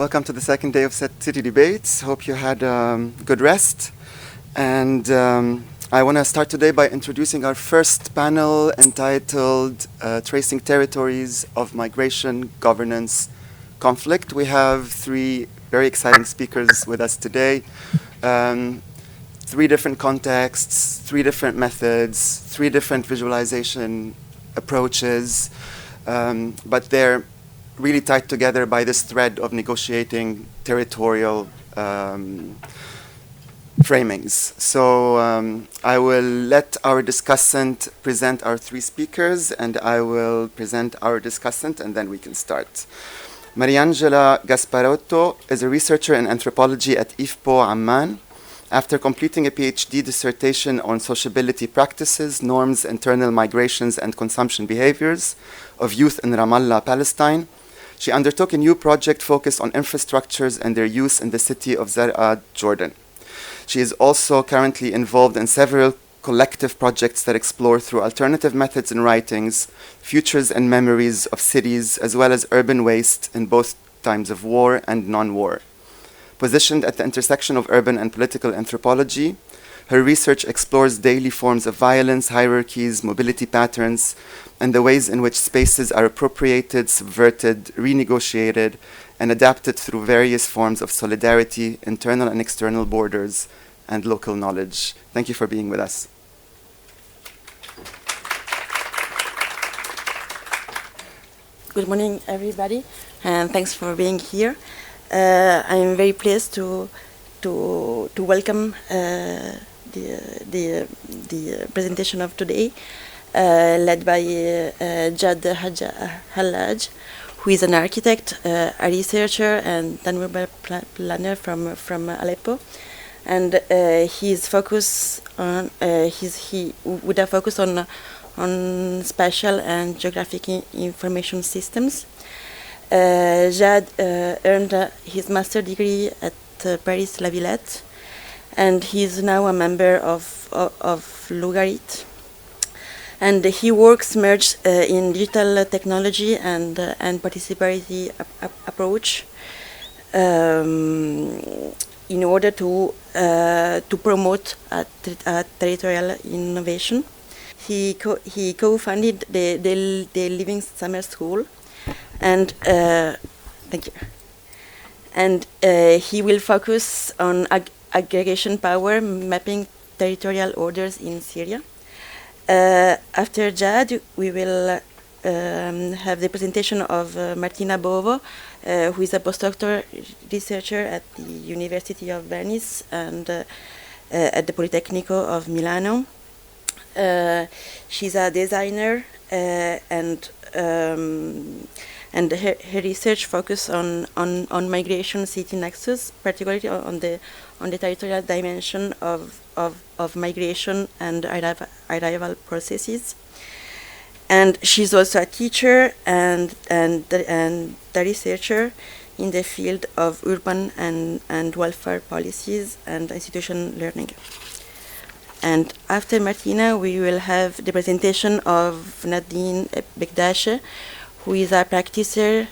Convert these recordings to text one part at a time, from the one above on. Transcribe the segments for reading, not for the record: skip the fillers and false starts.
Welcome to the second day of City Debates. Hope you had good rest. And I want to start today by introducing our first panel entitled Tracing Territories of Migration, Governance, Conflict. We have three very exciting speakers with us today. Three different contexts, three different methods, three different visualization approaches, but they're really tied together by this thread of negotiating territorial framings. So I will let our discussant present our three speakers, and I will present our discussant, and then we can start. Mariangela Gasparotto is a researcher in anthropology at IFPO Amman. After completing a PhD dissertation on sociability practices, norms, internal migrations, and consumption behaviors of youth in Ramallah, Palestine, she undertook a new project focused on infrastructures and their use in the city of SoAD, Jordan. She is also currently involved in several collective projects that explore through alternative methods and writings, futures and memories of cities, as well as urban waste in both times of war and non-war. Positioned at the intersection of urban and political anthropology, her research explores daily forms of violence, hierarchies, mobility patterns, and the ways in which spaces are appropriated, subverted, renegotiated, and adapted through various forms of solidarity, internal and external borders, and local knowledge. Thank you for being with us. Good morning, everybody, and thanks for being here. I'm very pleased to welcome the presentation of today, led by Jadd Hallaj, who is an architect, a researcher, and an urban planner from Aleppo, and his focus on he would have focused on spatial and geographic information systems. Jadd earned his master's degree at Paris La Villette, and he is now a member of LUGARIT. And he works merged in digital technology and participatory approach in order to promote territorial innovation. He co-founded the Living Summer School, and thank you. And he will focus on aggregation power, mapping territorial orders in Syria. After Jadd, we will have the presentation of Martina Bovo, who is a postdoctoral researcher at the University of Venice and at the Politecnico of Milano. She's a designer, and her research focuses on migration city nexus, particularly on the territorial dimension of migration and arrival processes. And she's also a teacher and a researcher in the field of urban and welfare policies and institutional learning. And after Martina, we will have the presentation of Nadine Bekdache, who is a practitioner,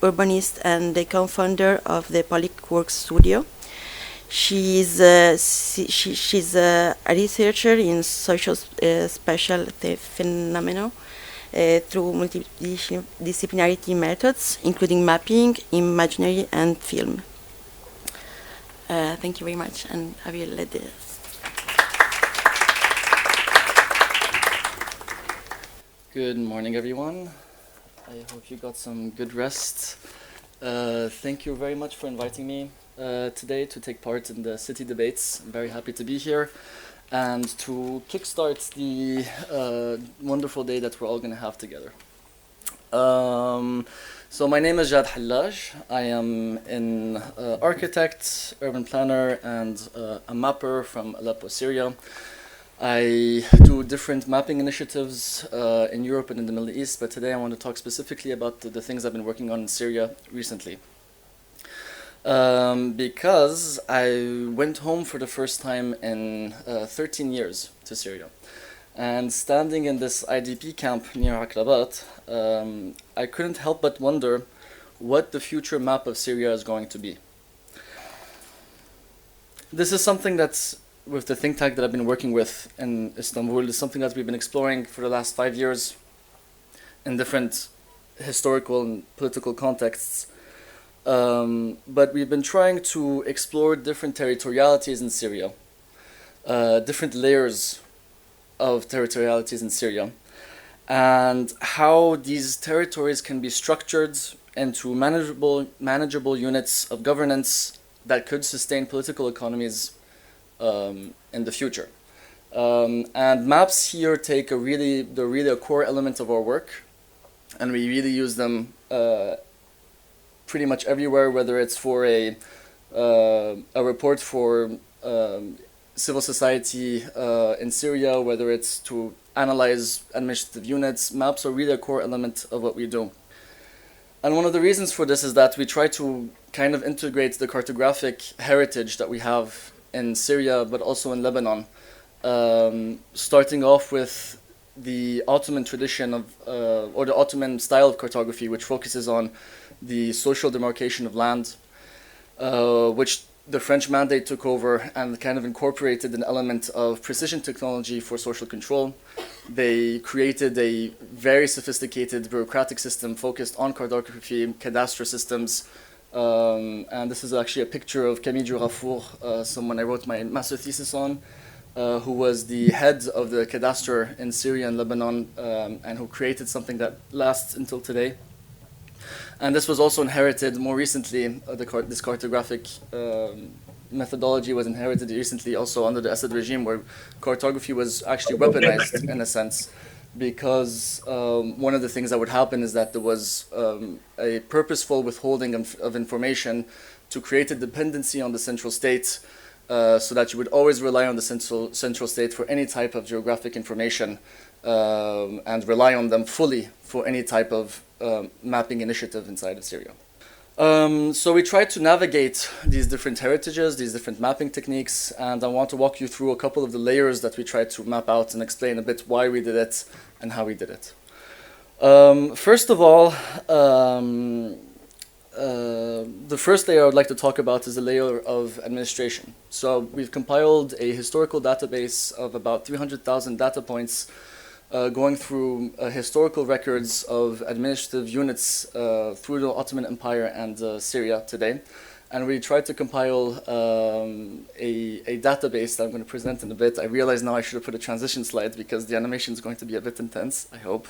urbanist, and the co-founder of the Public Works Studio. She's a researcher in social spatial phenomena through multidisciplinarity methods, including mapping, imaginary, and film. Thank you very much, and I will let the... Good morning, everyone. I hope you got some good rest. Thank you very much for inviting me today to take part in the city debates. I'm very happy to be here and to kickstart the wonderful day that we're all going to have together. So my name is Jadd Hallaj. I am an architect, urban planner, and a mapper from Aleppo, Syria. I do different mapping initiatives in Europe and in the Middle East, but today I want to talk specifically about the things I've been working on in Syria recently. Because I went home for the first time in 13 years to Syria. And standing in this IDP camp near Akrabat, I couldn't help but wonder what the future map of Syria is going to be. This is something that's, with the think tank that I've been working with in Istanbul, is something that we've been exploring for the last 5 years in different historical and political contexts. But we've been trying to explore different territorialities in Syria, different layers of territorialities in Syria, and how these territories can be structured into manageable units of governance that could sustain political economies in the future. And maps here take they're really a core element of our work, and we really use them pretty much everywhere, whether it's for a report for civil society in Syria, whether it's to analyze administrative units. Maps are really a core element of what we do. And one of the reasons for this is that we try to kind of integrate the cartographic heritage that we have in Syria, but also in Lebanon, starting off with the Ottoman tradition of, or the Ottoman style of cartography, which focuses on the social demarcation of land, which the French mandate took over and kind of incorporated an element of precision technology for social control. They created a very sophisticated bureaucratic system focused on cartography, cadastral systems, and this is actually a picture of Camille Durafour, someone I wrote my master thesis on, who was the head of the cadastre in Syria and Lebanon, and who created something that lasts until today. And this was also inherited more recently, this cartographic methodology was inherited recently also under the Assad regime, where cartography was actually weaponized in a sense, because one of the things that would happen is that there was a purposeful withholding of information to create a dependency on the central state, so that you would always rely on the central state for any type of geographic information, and rely on them fully for any type of mapping initiative inside of Syria. So we tried to navigate these different heritages, these different mapping techniques, and I want to walk you through a couple of the layers that we tried to map out and explain a bit why we did it and how we did it. First of all, the first layer I would like to talk about is the layer of administration. So we've compiled a historical database of about 300,000 data points, going through historical records of administrative units through the Ottoman Empire and Syria today. And we tried to compile a database that I'm going to present in a bit. I realize now I should have put a transition slide because the animation is going to be a bit intense, I hope.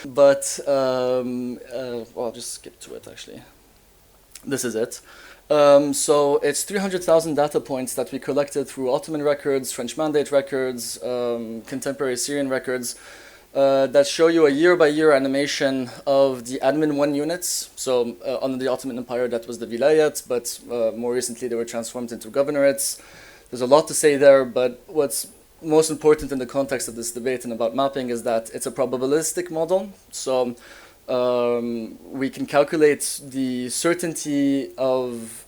But, well, I'll just skip to it actually. This is it. So it's 300,000 data points that we collected through Ottoman records, French mandate records, contemporary Syrian records, that show you a year-by-year animation of the admin 1 units. So under the Ottoman Empire, that was the vilayat, but more recently they were transformed into governorates. There's a lot to say there, but what's most important in the context of this debate and about mapping is that it's a probabilistic model. So we can calculate the certainty of,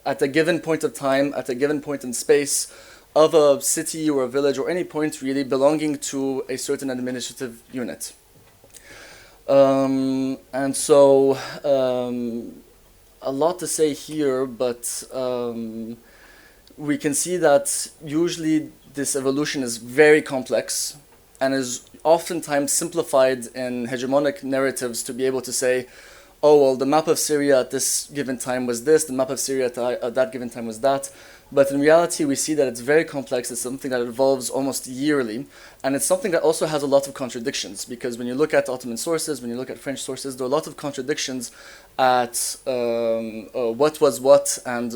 at a given point of time, at a given point in space, of a city or a village or any point really belonging to a certain administrative unit. And so a lot to say here, but we can see that usually this evolution is very complex and is oftentimes simplified in hegemonic narratives to be able to say, oh, well, the map of Syria at this given time was this, the map of Syria at that given time was that. But in reality, we see that it's very complex. It's something that evolves almost yearly. And it's something that also has a lot of contradictions, because when you look at Ottoman sources, when you look at French sources, there are a lot of contradictions at what was what and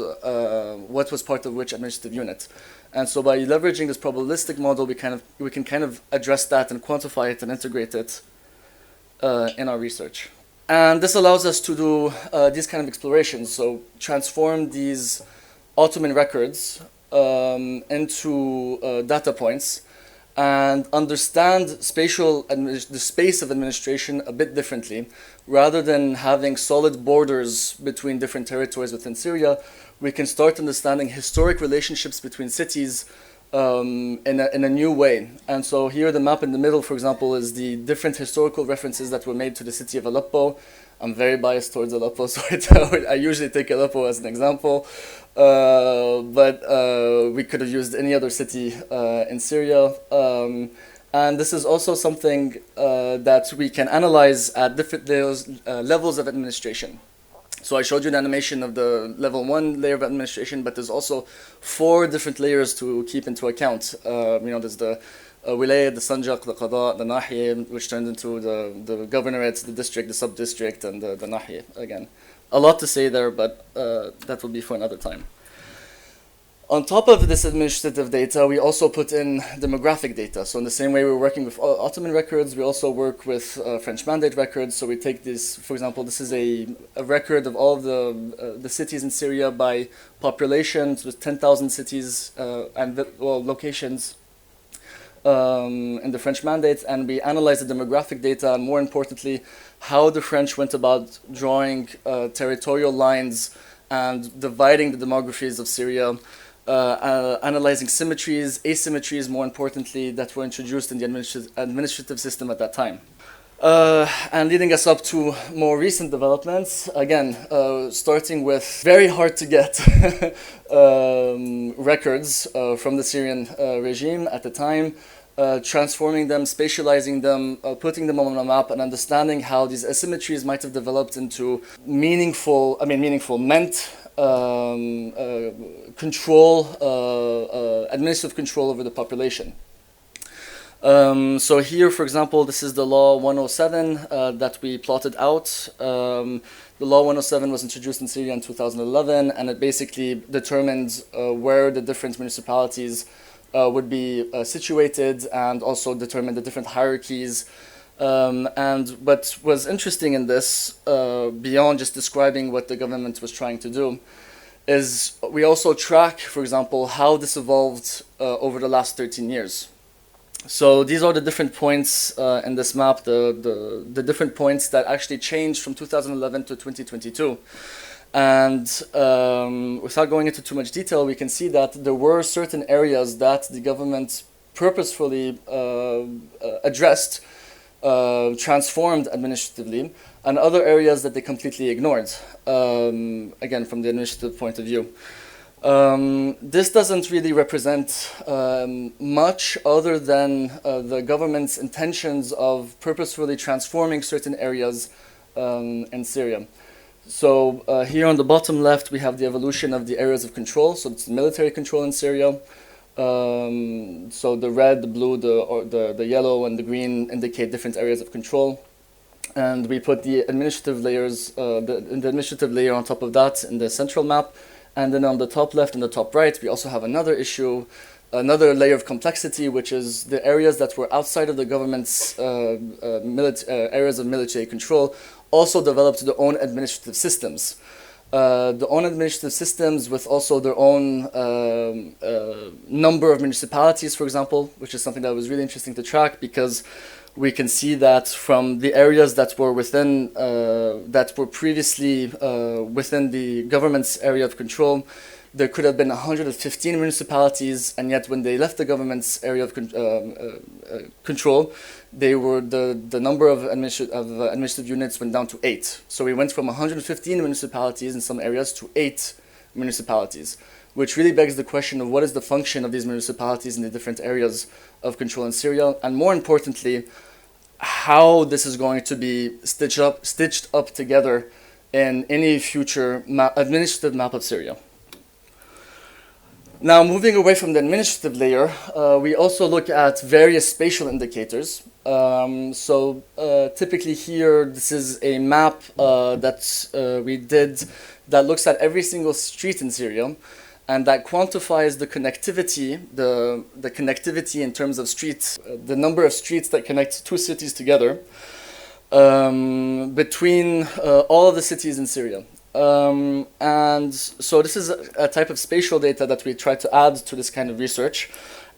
what was part of which administrative unit. And so by leveraging this probabilistic model, we can kind of address that and quantify it and integrate it in our research. And this allows us to do these kind of explorations. So transform these Ottoman records into data points and understand the space of administration a bit differently. Rather than having solid borders between different territories within Syria, we can start understanding historic relationships between cities in a new way. And so here the map in the middle, for example, is the different historical references that were made to the city of Aleppo I'm very biased towards Aleppo, so I usually take Aleppo as an example. But we could have used any other city in Syria. And this is also something that we can analyze at different levels of administration. So I showed you an animation of the level 1 layer of administration, but there's also 4 different layers to keep into account. There's the Wilayah, the Sanjaq, the Qada, the Nahiya, which turned into the governorate, the district, the sub-district, and the Nahiya again. A lot to say there, but that will be for another time. On top of this administrative data, we also put in demographic data. So in the same way we're working with Ottoman records, we also work with French Mandate records. So we take this, for example, this is a record of all of the cities in Syria by populations with 10,000 cities and locations in the French Mandate. And we analyze the demographic data and, more importantly, how the French went about drawing territorial lines and dividing the demographies of Syria. Analyzing symmetries, asymmetries, more importantly, that were introduced in the administrative system at that time. And leading us up to more recent developments, again, starting with very hard to get records from the Syrian regime at the time, transforming them, spatializing them, putting them on a map, and understanding how these asymmetries might have developed into meant administrative control over the population. So here, for example, this is the Law 107 that we plotted out. The Law 107 was introduced in Syria in 2011, and it basically determined where the different municipalities would be situated, and also determined the different hierarchies. And what was interesting in this, beyond just describing what the government was trying to do, is we also track, for example, how this evolved over the last 13 years. So these are the different points in this map, the different points that actually changed from 2011 to 2022. And without going into too much detail, we can see that there were certain areas that the government purposefully addressed, transformed administratively, and other areas that they completely ignored, again, from the administrative point of view. This doesn't really represent much other than the government's intentions of purposefully transforming certain areas in Syria. So here on the bottom left, we have the evolution of the areas of control. So it's military control in Syria. So the red, the blue, the yellow, and the green indicate different areas of control. And we put the administrative layers, the administrative layer on top of that in the central map. And then on the top left and the top right, we also have another issue, another layer of complexity, which is the areas that were outside of the government's areas of military control also developed their own administrative systems. The own administrative systems with also their own number of municipalities, for example, which is something that was really interesting to track, because we can see that from the areas that were within, that were previously within the government's area of control, there could have been 115 municipalities, and yet when they left the government's area of control, they were the number of administrative units went down to 8. So we went from 115 municipalities in some areas to 8 municipalities, which really begs the question of what is the function of these municipalities in the different areas of control in Syria, and more importantly, how this is going to be stitched up together in any future administrative map of Syria. Now, moving away from the administrative layer, we also look at various spatial indicators. Typically here, this is a map that we did that looks at every single street in Syria, and that quantifies the connectivity, the connectivity in terms of streets, the number of streets that connect two cities together between all of the cities in Syria. And so this is a type of spatial data that we try to add to this kind of research,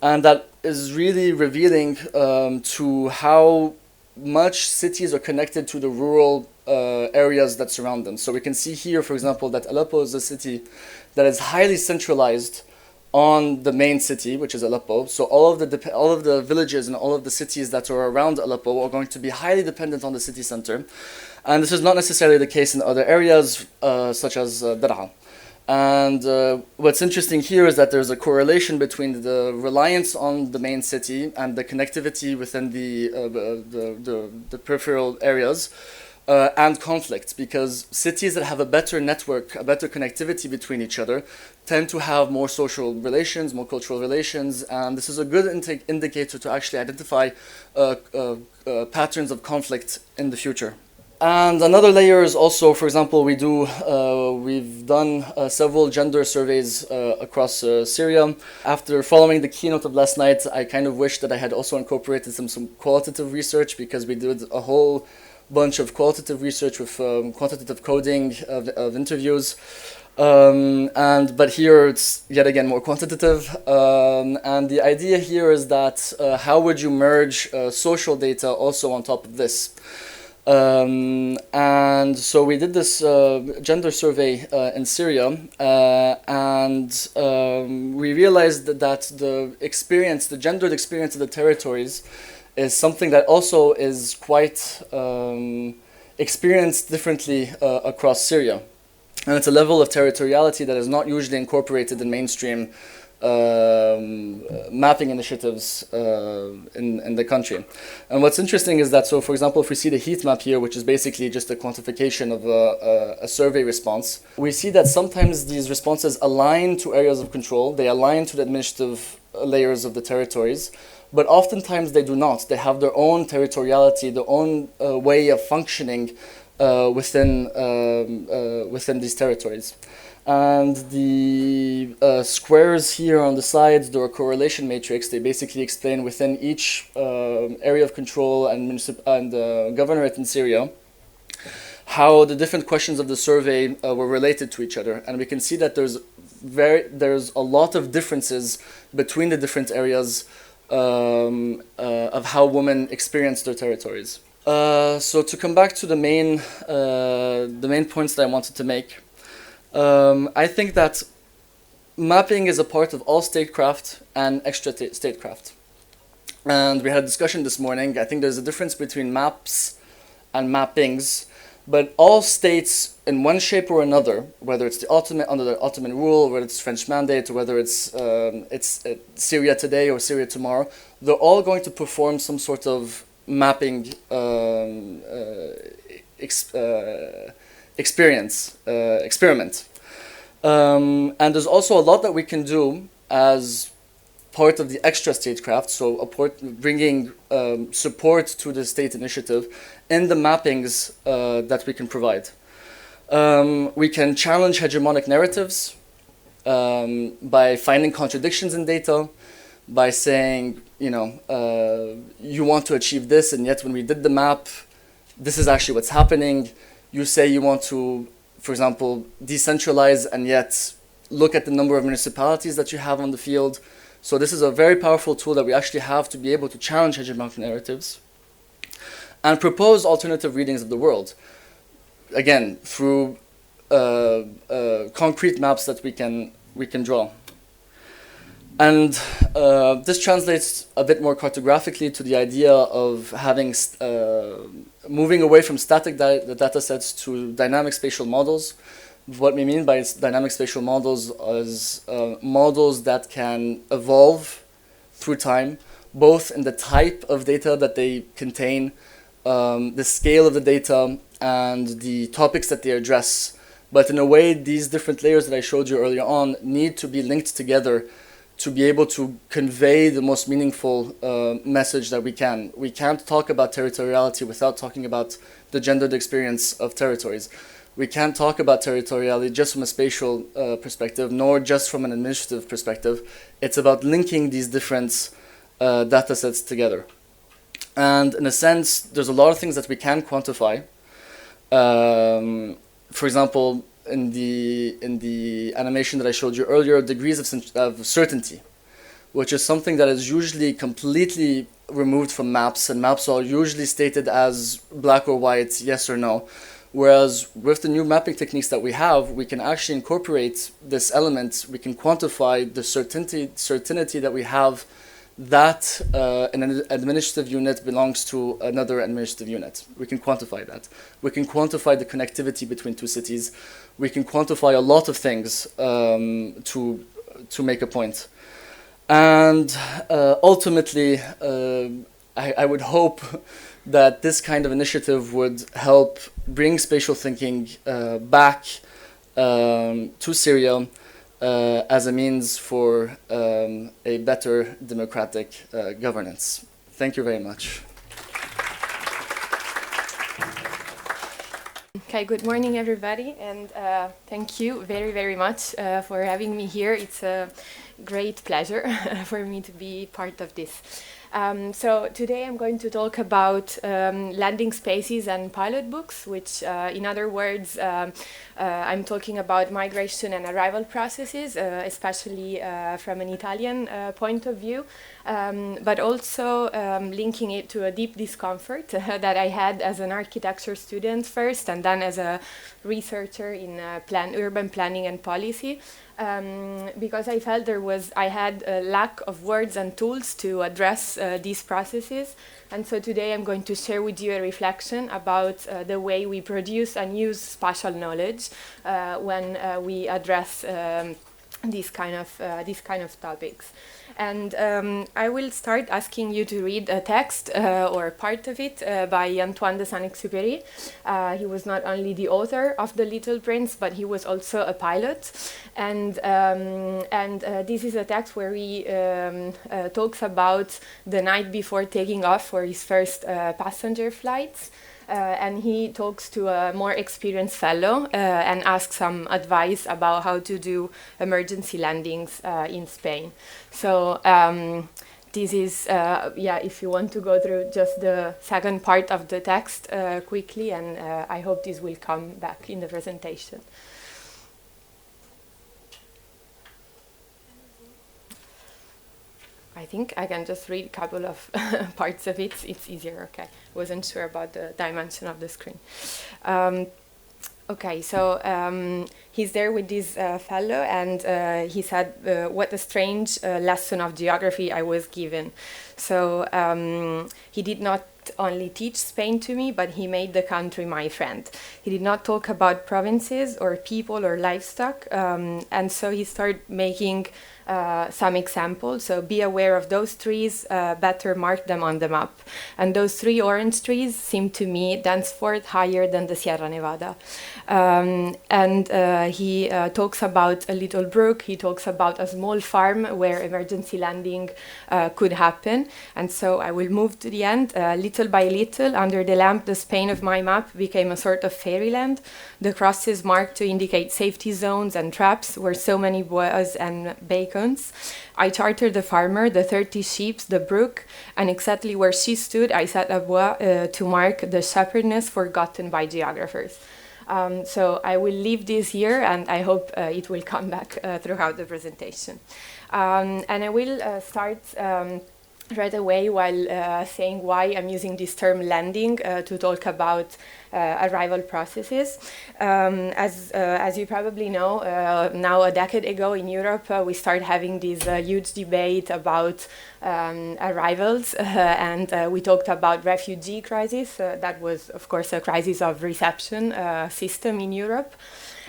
and that is really revealing to how much cities are connected to the rural areas that surround them. So we can see here, for example, that Aleppo is a city that is highly centralized on the main city, which is Aleppo. So all of the villages and all of the cities that are around Aleppo are going to be highly dependent on the city center. And this is not necessarily the case in other areas, such as Dar'a. And what's interesting here is that there's a correlation between the reliance on the main city and the connectivity within the peripheral areas and conflict, because cities that have a better network, a better connectivity between each other, tend to have more social relations, more cultural relations, and this is a good indicator to actually identify patterns of conflict in the future. And another layer is also, for example, we've done several gender surveys across Syria. After following the keynote of last night, I kind of wish that I had also incorporated some qualitative research, because we did a whole bunch of qualitative research with quantitative coding of interviews. But here it's yet again more quantitative. And the idea here is that how would you merge social data also on top of this? And so we did this gender survey in Syria, and we realized that the gendered experience of the territories is something that also is quite experienced differently across Syria. And it's a level of territoriality that is not usually incorporated in mainstream mapping initiatives in the country. And what's interesting is that, so for example, if we see the heat map here, which is basically just a quantification of a survey response, we see that sometimes these responses align to areas of control, they align to the administrative layers of the territories, but oftentimes they do not. They have their own territoriality, their own way of functioning within these territories. And the squares here on the sides, they're a correlation matrix. They basically explain within each area of control and governorate in Syria how the different questions of the survey were related to each other. And we can see that there's a lot of differences between the different areas of how women experience their territories. So to come back to the main points that I wanted to make, I think that mapping is a part of all statecraft and extra statecraft. And we had a discussion this morning. I think there's a difference between maps and mappings, but all states in one shape or another, whether it's under the Ottoman rule, whether it's French mandate, or whether it's Syria today or Syria tomorrow, they're all going to perform some sort of mapping experiment. And there's also a lot that we can do as part of the extra statecraft, so bringing support to the state initiative in the mappings that we can provide. We can challenge hegemonic narratives by finding contradictions in data, by saying, you want to achieve this, and yet when we did the map, this is actually what's happening. You say you want to, for example, decentralize, and yet look at the number of municipalities that you have on the field. So this is a very powerful tool that we actually have to be able to challenge hegemonic narratives and propose alternative readings of the world. Again, through concrete maps that we can draw. And this translates a bit more cartographically to the idea of having moving away from static data sets to dynamic spatial models. What we mean by dynamic spatial models is models that can evolve through time, both in the type of data that they contain, the scale of the data, and the topics that they address. But in a way, these different layers that I showed you earlier on need to be linked together to be able to convey the most meaningful message that we can. We can't talk about territoriality without talking about the gendered experience of territories. We can't talk about territoriality just from a spatial perspective, nor just from an administrative perspective. It's about linking these different data sets together. And in a sense, there's a lot of things that we can quantify. For example, in the animation that I showed you earlier, degrees of certainty, which is something that is usually completely removed from maps, and maps are usually stated as black or white, yes or no. Whereas with the new mapping techniques that we have, we can actually incorporate this element, we can quantify the certainty that we have that an administrative unit belongs to another administrative unit. We can quantify that. We can quantify the connectivity between two cities. We can quantify a lot of things to make a point. And ultimately, I would hope that this kind of initiative would help bring spatial thinking back to Syria as a means for a better democratic governance. Thank you very much. Okay, good morning everybody, and thank you very, very much for having me here. It's a great pleasure for me to be part of this. So today I'm going to talk about landing spaces and pilot books, which in other words, I'm talking about migration and arrival processes, especially from an Italian point of view, but also linking it to a deep discomfort that I had as an architecture student first, and then as a researcher in urban planning and policy. Because I felt I had a lack of words and tools to address these processes. And so today I'm going to share with you a reflection about the way we produce and use spatial knowledge when we address these kind of topics. And I will start asking you to read a text or part of it by Antoine de Saint-Exupéry. He was not only the author of The Little Prince, but he was also a pilot. And this is a text where he talks about the night before taking off for his first passenger flights. And he talks to a more experienced fellow and asks some advice about how to do emergency landings in Spain. So this is, if you want to go through just the second part of the text quickly, and I hope this will come back in the presentation. I think I can just read a couple of parts of it. It's easier, okay. Wasn't sure about the dimension of the screen. Okay, so he's there with this fellow, and he said, what a strange lesson of geography I was given. So he did not only teach Spain to me, but he made the country my friend. He did not talk about provinces or people or livestock, and so he started making some examples. So be aware of those trees, better mark them on the map. And those 3 orange trees seem to me thenceforth higher than the Sierra Nevada. He talks about a little brook, he talks about a small farm where emergency landing could happen. And so I will move to the end. Little by little, under the lamp, the Spain of my map became a sort of fairyland. The crosses marked to indicate safety zones and traps were so many boas and bacons. I chartered the farmer, the 30 sheep, the brook, and exactly where she stood, I set a bois to mark the shepherdess forgotten by geographers. So I will leave this here, and I hope it will come back throughout the presentation. And I will start right away while saying why I'm using this term landing to talk about arrival processes. As you probably know, now a decade ago in Europe, we started having this huge debate about arrivals, and we talked about refugee crisis. That was, of course, a crisis of reception system in Europe.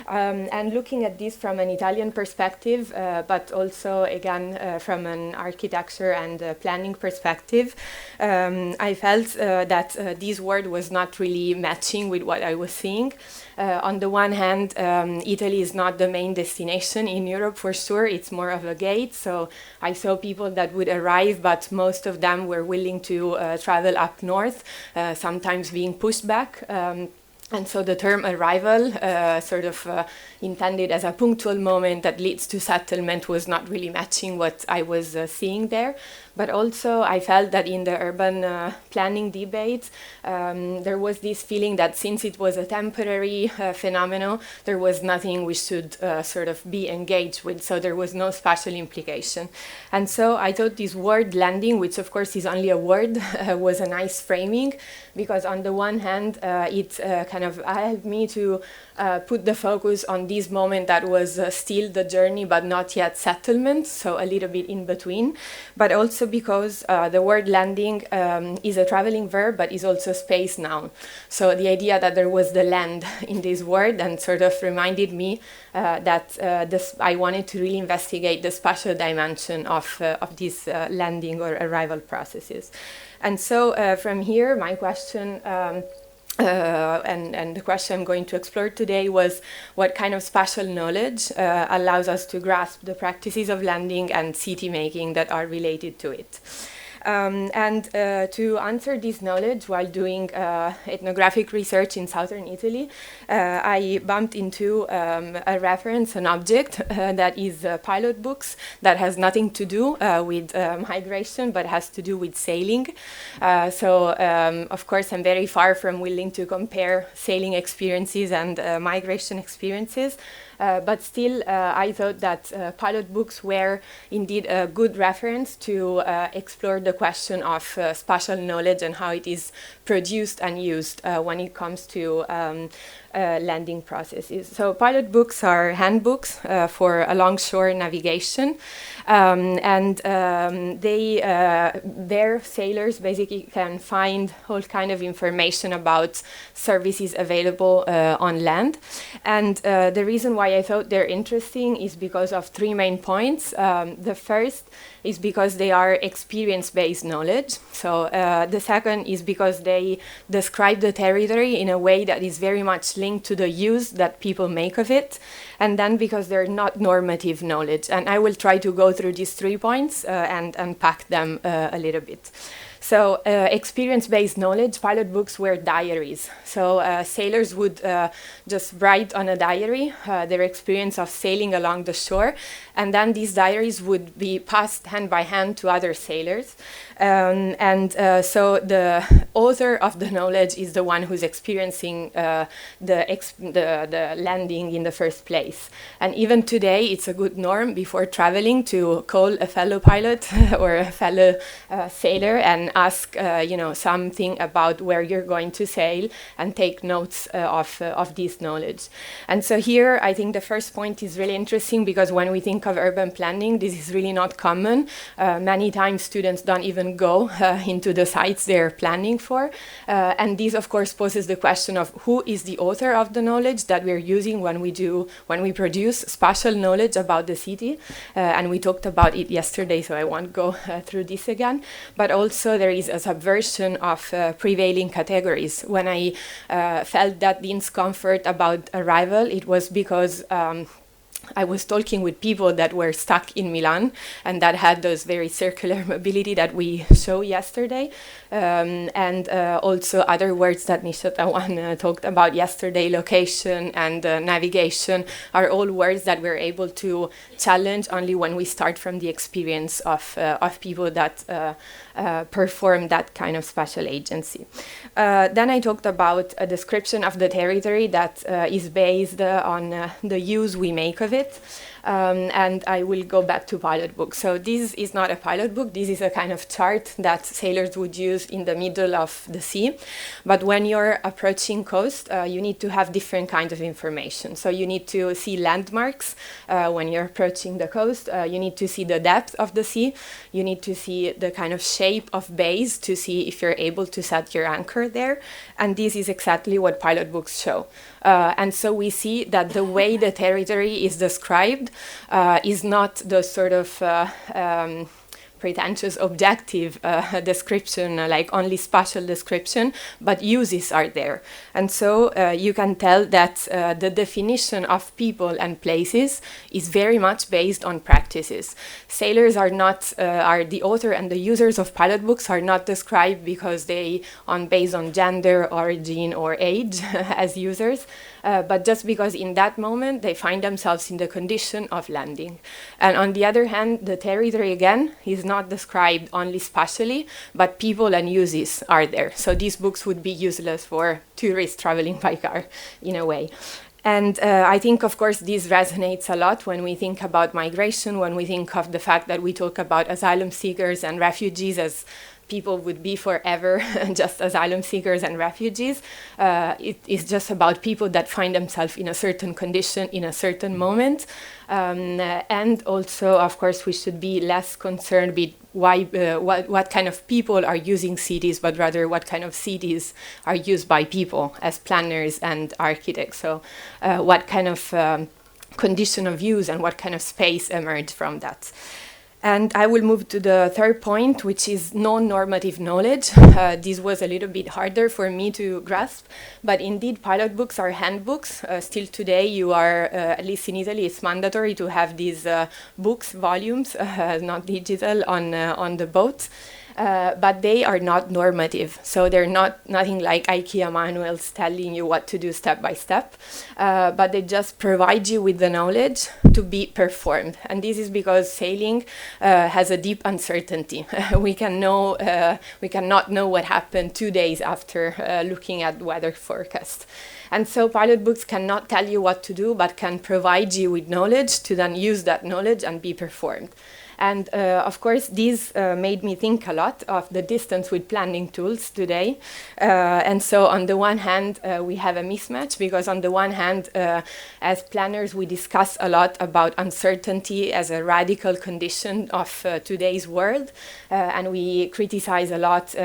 And looking at this from an Italian perspective, but also, again, from an architecture and planning perspective, I felt that this word was not really matching with what I was seeing. On the one hand, Italy is not the main destination in Europe for sure, it's more of a gate. So I saw people that would arrive, but most of them were willing to travel up north, sometimes being pushed back. And so the term arrival, intended as a punctual moment that leads to settlement, was not really matching what I was seeing there. But also I felt that in the urban planning debate, there was this feeling that since it was a temporary phenomenon, there was nothing we should be engaged with. So there was no spatial implication. And so I thought this word landing, which of course is only a word, was a nice framing, because on the one hand, it can kind of helped me to put the focus on this moment that was still the journey but not yet settlement, so a little bit in between, but also because the word landing is a traveling verb but is also space noun. So the idea that there was the land in this word and sort of reminded me that I wanted to really investigate the spatial dimension of these landing or arrival processes. And so from here, my question and the question I'm going to explore today was what kind of spatial knowledge allows us to grasp the practices of landing and city making that are related to it. To answer this knowledge while doing ethnographic research in southern Italy, I bumped into a reference, an object that is pilot books that has nothing to do with migration but has to do with sailing. Of course, I'm very far from willing to compare sailing experiences and migration experiences. But still, I thought that pilot books were indeed a good reference to explore the question of spatial knowledge and how it is produced and used when it comes to landing processes. So pilot books are handbooks for alongshore navigation, their sailors basically can find all kind of information about services available on land. And the reason why I thought they're interesting is because of three main points. The first is because they are experience-based knowledge. So the second is because they describe the territory in a way that is very much linked to the use that people make of it. And then because they're not normative knowledge. And I will try to go through these 3 points and unpack them a little bit. So experience-based knowledge, pilot books were diaries. So sailors would just write on a diary their experience of sailing along the shore, and then these diaries would be passed hand by hand to other sailors. So the author of the knowledge is the one who's experiencing the landing in the first place. And even today, it's a good norm before traveling to call a fellow pilot or a fellow sailor and ask, something about where you're going to sail and take notes of this knowledge. And so here, I think the first point is really interesting because when we think of urban planning, this is really not common. Many times students don't even go into the sites they're planning for. And this, of course, poses the question of who is the author of the knowledge that we're using when we produce spatial knowledge about the city. And we talked about it yesterday, so I won't go through this again. But also there is a subversion of prevailing categories. When I felt that discomfort about arrival, it was because I was talking with people that were stuck in Milan and that had those very circular mobility that we showed yesterday. And also other words that Nishat Awan talked about yesterday, location and navigation, are all words that we're able to challenge only when we start from the experience of people that perform that kind of spatial agency. Then I talked about a description of the territory that is based on the use we make of it. And I will go back to pilot book. So this is not a pilot book. This is a kind of chart that sailors would use in the middle of the sea. But when you're approaching coast, you need to have different kinds of information. So you need to see landmarks when you're approaching the coast. You need to see the depth of the sea. You need to see the kind of shape of bays to see if you're able to set your anchor there. And this is exactly what pilot books show. And so we see that the way the territory is described is not the sort of pretentious objective description, like only spatial description, but uses are there. And so you can tell that the definition of people and places is very much based on practices. Sailors are not, are the author and the users of pilot books are not described because they based on gender, origin, or age as users, but just because in that moment they find themselves in the condition of landing. And on the other hand, the territory again is not described only spatially, but people and uses are there. So these books would be useless for tourists traveling by car in a way. And I think, of course, this resonates a lot when we think about migration, when we think of the fact that we talk about asylum seekers and refugees as people would be forever just asylum seekers and refugees. It is just about people that find themselves in a certain condition in a certain moment. And also, of course, we should be less concerned with what kind of people are using cities, but rather what kind of cities are used by people as planners and architects. So what kind of condition of use and what kind of space emerge from that. And I will move to the third point, which is non-normative knowledge. This was a little bit harder for me to grasp, but indeed pilot books are handbooks. Still today, you are, at least in Italy, it's mandatory to have these books, volumes, not digital, on the boat. But they are not normative, so they're nothing like IKEA manuals telling you what to do step by step, but they just provide you with the knowledge to be performed. And this is because sailing has a deep uncertainty. We cannot know what happened 2 days after looking at weather forecast. And so pilot books cannot tell you what to do, but can provide you with knowledge to then use that knowledge and be performed. And of course, this made me think a lot of the distance with planning tools today. And so on the one hand, we have a mismatch, because on the one hand, as planners, we discuss a lot about uncertainty as a radical condition of today's world. And we criticize a lot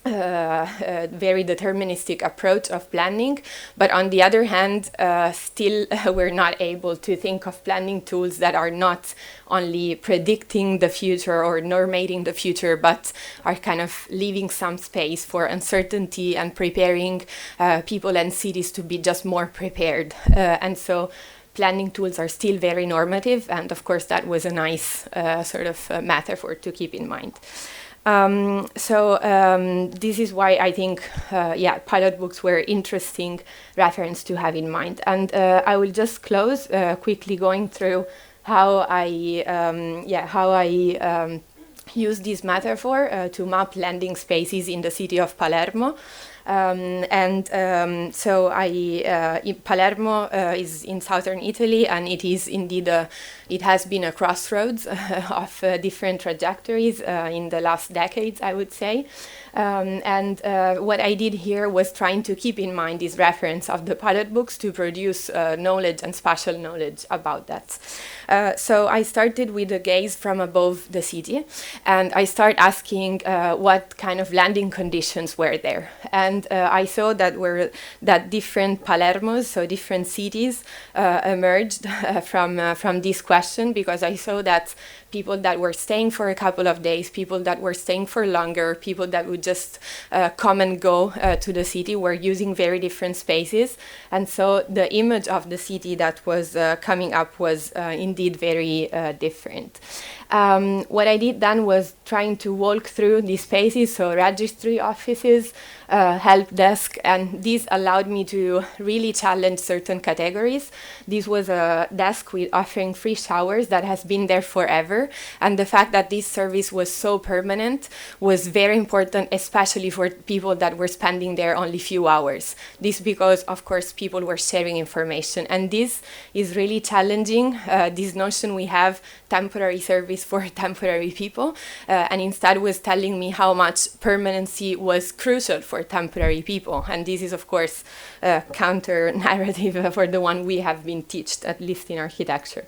very deterministic approach of planning, but on the other hand, still we're not able to think of planning tools that are not only predicting the future or normating the future, but are kind of leaving some space for uncertainty and preparing people and cities to be just more prepared. And so planning tools are still very normative, and of course that was a nice sort of metaphor to keep in mind. This is why I think, pilot books were interesting reference to have in mind. And I will just close quickly going through how I use this metaphor to map landing spaces in the city of Palermo. Palermo is in southern Italy, and it is indeed it has been a crossroads of different trajectories in the last decades, I would say. What I did here was trying to keep in mind this reference of the pilot books to produce knowledge and spatial knowledge about that. So I started with a gaze from above the city, and I started asking what kind of landing conditions were there. And I saw that different Palermos, so different cities, emerged from this question, because I saw that people that were staying for a couple of days, people that were staying for longer, people that would just come and go to the city were using very different spaces. And so the image of the city that was coming up was indeed very different. What I did then was trying to walk through these spaces, so registry offices, help desk, and this allowed me to really challenge certain categories. This was a desk with offering free showers that has been there forever, and the fact that this service was so permanent was very important, especially for people that were spending there only few hours. This because, of course, people were sharing information, and this is really challenging this notion we have temporary service for temporary people, and instead was telling me how much permanency was crucial for temporary people. And this is, of course, a counter narrative for the one we have been taught, at least in architecture.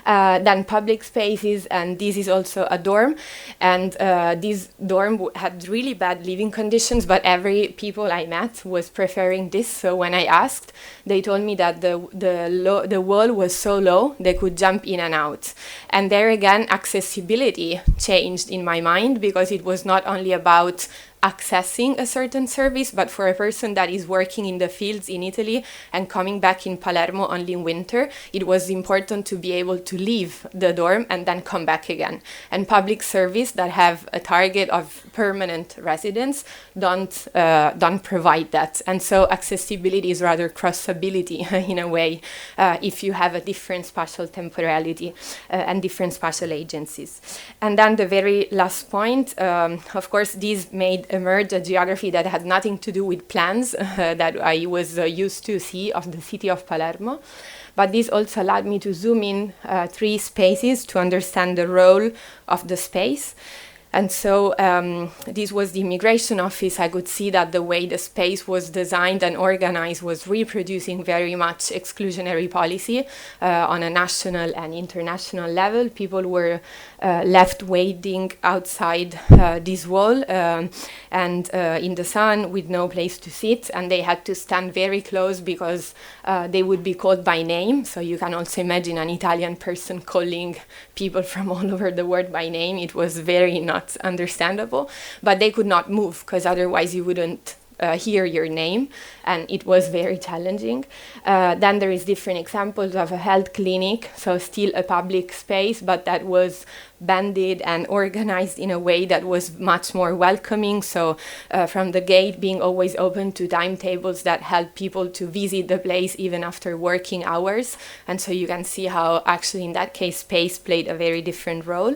Then public spaces, and this is also a dorm. And this dorm had really bad living conditions, but every people I met was preferring this. So when I asked, they told me that the wall was so low, they could jump in and out. And there again, accessibility changed in my mind, because it was not only about accessing a certain service, but for a person that is working in the fields in Italy and coming back in Palermo only in winter, it was important to be able to leave the dorm and then come back again. And public service that have a target of permanent residence don't provide that. And so accessibility is rather crossability in a way, if you have a different spatial temporality and different spatial agencies. And then the very last point, of course, these made emerge a geography that had nothing to do with plans that I was used to see of the city of Palermo. But this also allowed me to zoom in 3 spaces to understand the role of the space. And so this was the immigration office. I could see that the way the space was designed and organized was reproducing very much exclusionary policy on a national and international level. People were left waiting outside this wall and in the sun with no place to sit, and they had to stand very close because they would be called by name. So you can also imagine an Italian person calling people from all over the world by name. It was very not understandable, but they could not move because otherwise you wouldn't hear your name, and it was very challenging. Then there is different examples of a health clinic, so still a public space, but that was banded and organized in a way that was much more welcoming. So from the gate being always open to timetables that help people to visit the place even after working hours. And so you can see how actually in that case space played a very different role.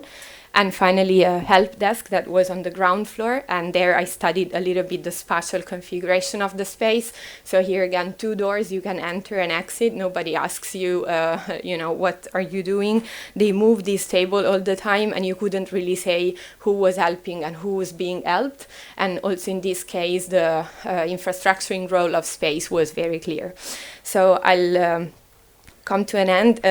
And finally, a help desk that was on the ground floor. And there I studied a little bit the spatial configuration of the space. So here again, 2 doors, you can enter and exit. Nobody asks you, what are you doing? They moved this table all the time, and you couldn't really say who was helping and who was being helped. And also in this case, the infrastructuring role of space was very clear. So I'll come to an end,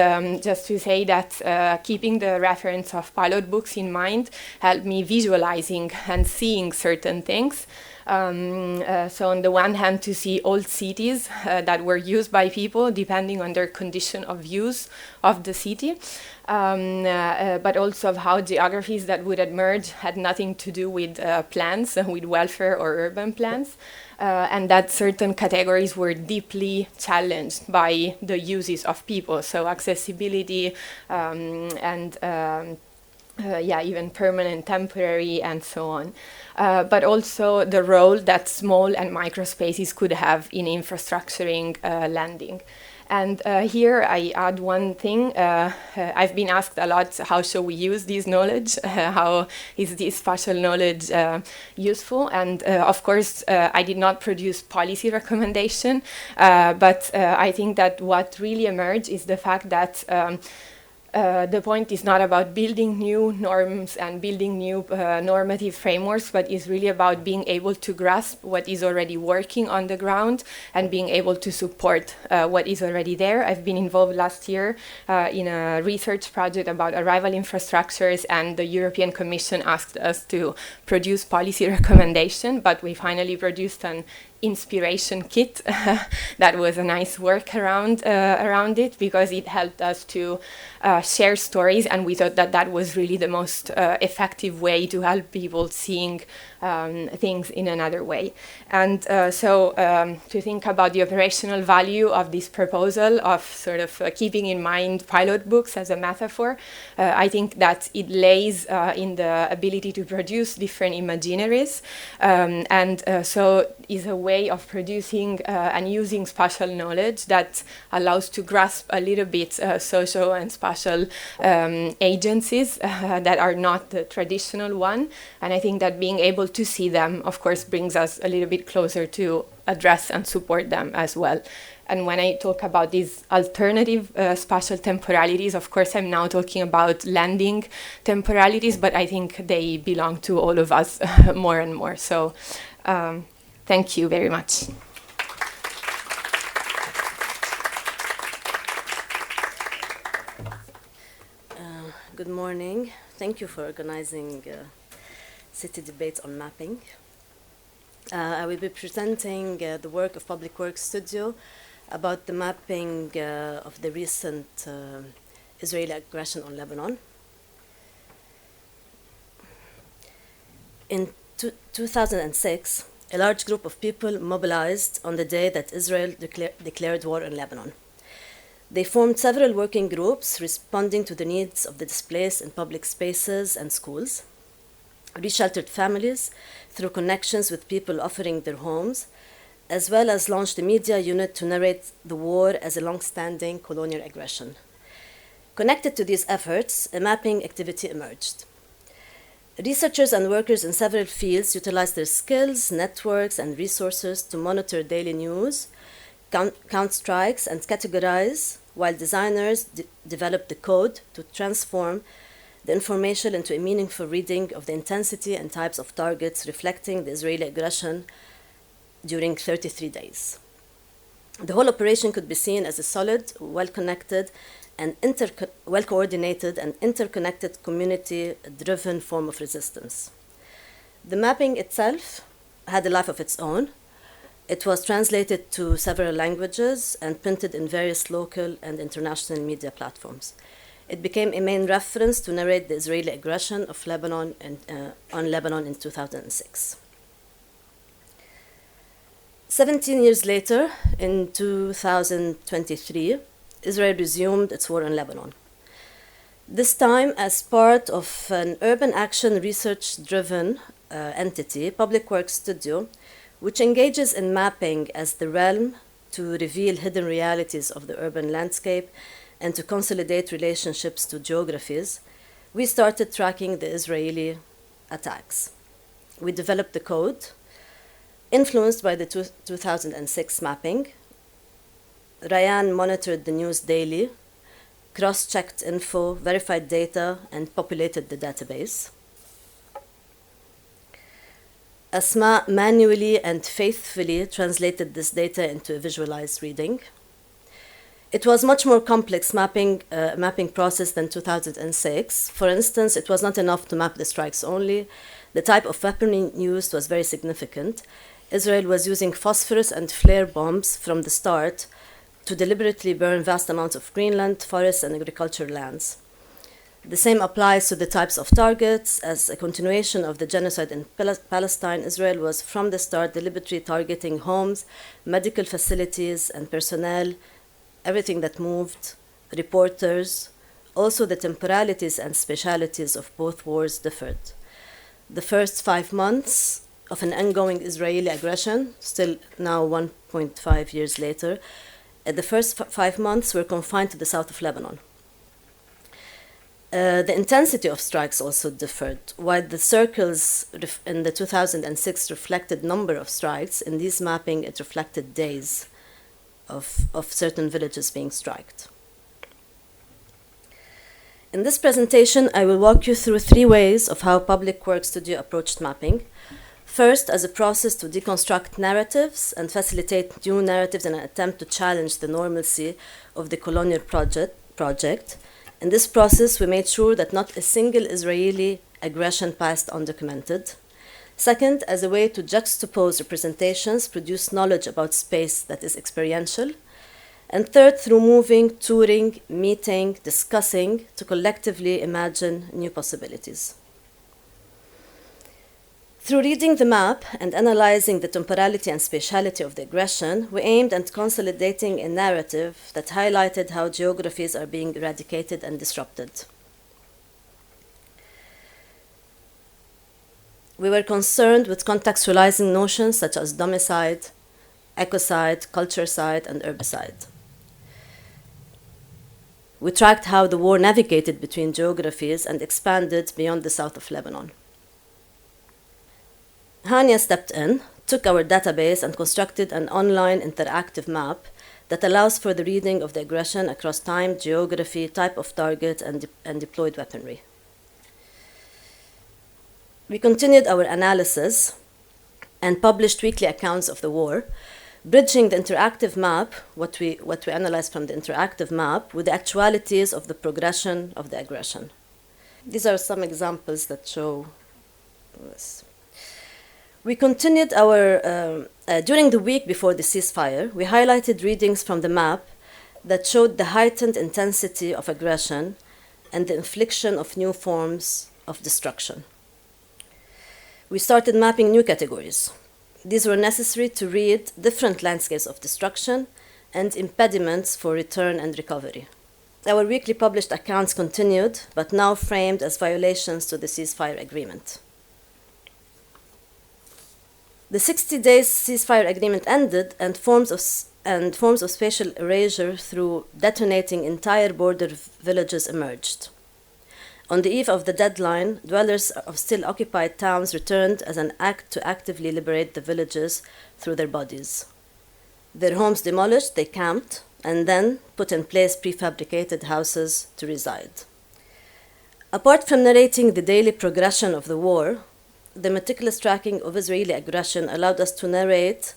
just to say that keeping the reference of pilot books in mind helped me visualizing and seeing certain things. So on the one hand, to see old cities that were used by people depending on their condition of use of the city, but also of how geographies that would emerge had nothing to do with plans, with welfare or urban plans. And that certain categories were deeply challenged by the uses of people, so accessibility and even permanent, temporary, and so on. But also the role that small and micro spaces could have in infrastructuring landing. And here I add one thing. I've been asked a lot, how shall we use this knowledge? How is this spatial knowledge useful? And of course, I did not produce policy recommendation, but I think that what really emerged is the fact that the point is not about building new norms and building new normative frameworks, but is really about being able to grasp what is already working on the ground and being able to support what is already there. I've been involved last year in a research project about arrival infrastructures, and the European Commission asked us to produce policy recommendation, but we finally produced an inspiration kit that was a nice workaround around it, because it helped us to share stories, and we thought that that was really the most effective way to help people seeing things in another way. And so to think about the operational value of this proposal of sort of keeping in mind pilot books as a metaphor, I think that it lays in the ability to produce different imaginaries, and so is a way of producing and using spatial knowledge that allows to grasp a little bit social and spatial agencies that are not the traditional one. And I think that being able to see them, of course, brings us a little bit closer to address and support them as well. And when I talk about these alternative spatial temporalities, of course, I'm now talking about landing temporalities, but I think they belong to all of us more and more. So thank you very much. Good morning. Thank you for organizing city debates on mapping. I will be presenting the work of Public Works Studio about the mapping of the recent Israeli aggression on Lebanon. In 2006, a large group of people mobilized on the day that Israel declared war on Lebanon. They formed several working groups responding to the needs of the displaced in public spaces and schools, resheltered families through connections with people offering their homes, as well as launched a media unit to narrate the war as a long-standing colonial aggression. Connected to these efforts, a mapping activity emerged. Researchers and workers in several fields utilized their skills, networks, and resources to monitor daily news, count strikes, and categorize, while designers developed the code to transform the information into a meaningful reading of the intensity and types of targets reflecting the Israeli aggression during 33 days. The whole operation could be seen as a solid, well-connected, and well-coordinated and interconnected community-driven form of resistance. The mapping itself had a life of its own. It was translated to several languages and printed in various local and international media platforms. It became a main reference to narrate the Israeli aggression of Lebanon on Lebanon in 2006. 17 years later, in 2023, Israel resumed its war on Lebanon. This time as part of an urban action research-driven entity, Public Works Studio, which engages in mapping as the realm to reveal hidden realities of the urban landscape and to consolidate relationships to geographies, we started tracking the Israeli attacks. We developed the code, influenced by the 2006 mapping. Rayan monitored the news daily, cross-checked info, verified data, and populated the database. Asma manually and faithfully translated this data into a visualized reading. It was much more complex mapping process than 2006. For instance, it was not enough to map the strikes only. The type of weaponry used was very significant. Israel was using phosphorus and flare bombs from the start to deliberately burn vast amounts of Greenland, forests, and agricultural lands. The same applies to the types of targets. As a continuation of the genocide in Palestine, Israel was from the start deliberately targeting homes, medical facilities, and personnel, everything that moved, reporters. Also, the temporalities and specialities of both wars differed. The first 5 months of an ongoing Israeli aggression, still now 1.5 years later, the first 5 months were confined to the south of Lebanon. The intensity of strikes also differed. While the circles in the 2006 reflected number of strikes, in this mapping it reflected days of certain villages being striked. In this presentation, I will walk you through 3 ways of how Public Works Studio approached mapping. First, as a process to deconstruct narratives and facilitate new narratives in an attempt to challenge the normalcy of the colonial project. In this process, we made sure that not a single Israeli aggression passed undocumented. Second, as a way to juxtapose representations, produce knowledge about space that is experiential. And third, through moving, touring, meeting, discussing, to collectively imagine new possibilities. Through reading the map and analyzing the temporality and spatiality of the aggression, we aimed at consolidating a narrative that highlighted how geographies are being eradicated and disrupted. We were concerned with contextualizing notions such as domicide, ecocide, culturecide, and herbicide. We tracked how the war navigated between geographies and expanded beyond the south of Lebanon. Hania stepped in, took our database, and constructed an online interactive map that allows for the reading of the aggression across time, geography, type of target, and deployed weaponry. We continued our analysis and published weekly accounts of the war, bridging the interactive map, what we analyzed from the interactive map, with the actualities of the progression of the aggression. These are some examples that show this. We continued during the week before the ceasefire, we highlighted readings from the map that showed the heightened intensity of aggression and the infliction of new forms of destruction. We started mapping new categories. These were necessary to read different landscapes of destruction and impediments for return and recovery. Our weekly published accounts continued, but now framed as violations to the ceasefire agreement. The 60-day ceasefire agreement ended, and forms of spatial erasure through detonating entire border villages emerged. On the eve of the deadline, dwellers of still occupied towns returned as an act to actively liberate the villages through their bodies. Their homes demolished, they camped, and then put in place prefabricated houses to reside. Apart from narrating the daily progression of the war, the meticulous tracking of Israeli aggression allowed us to narrate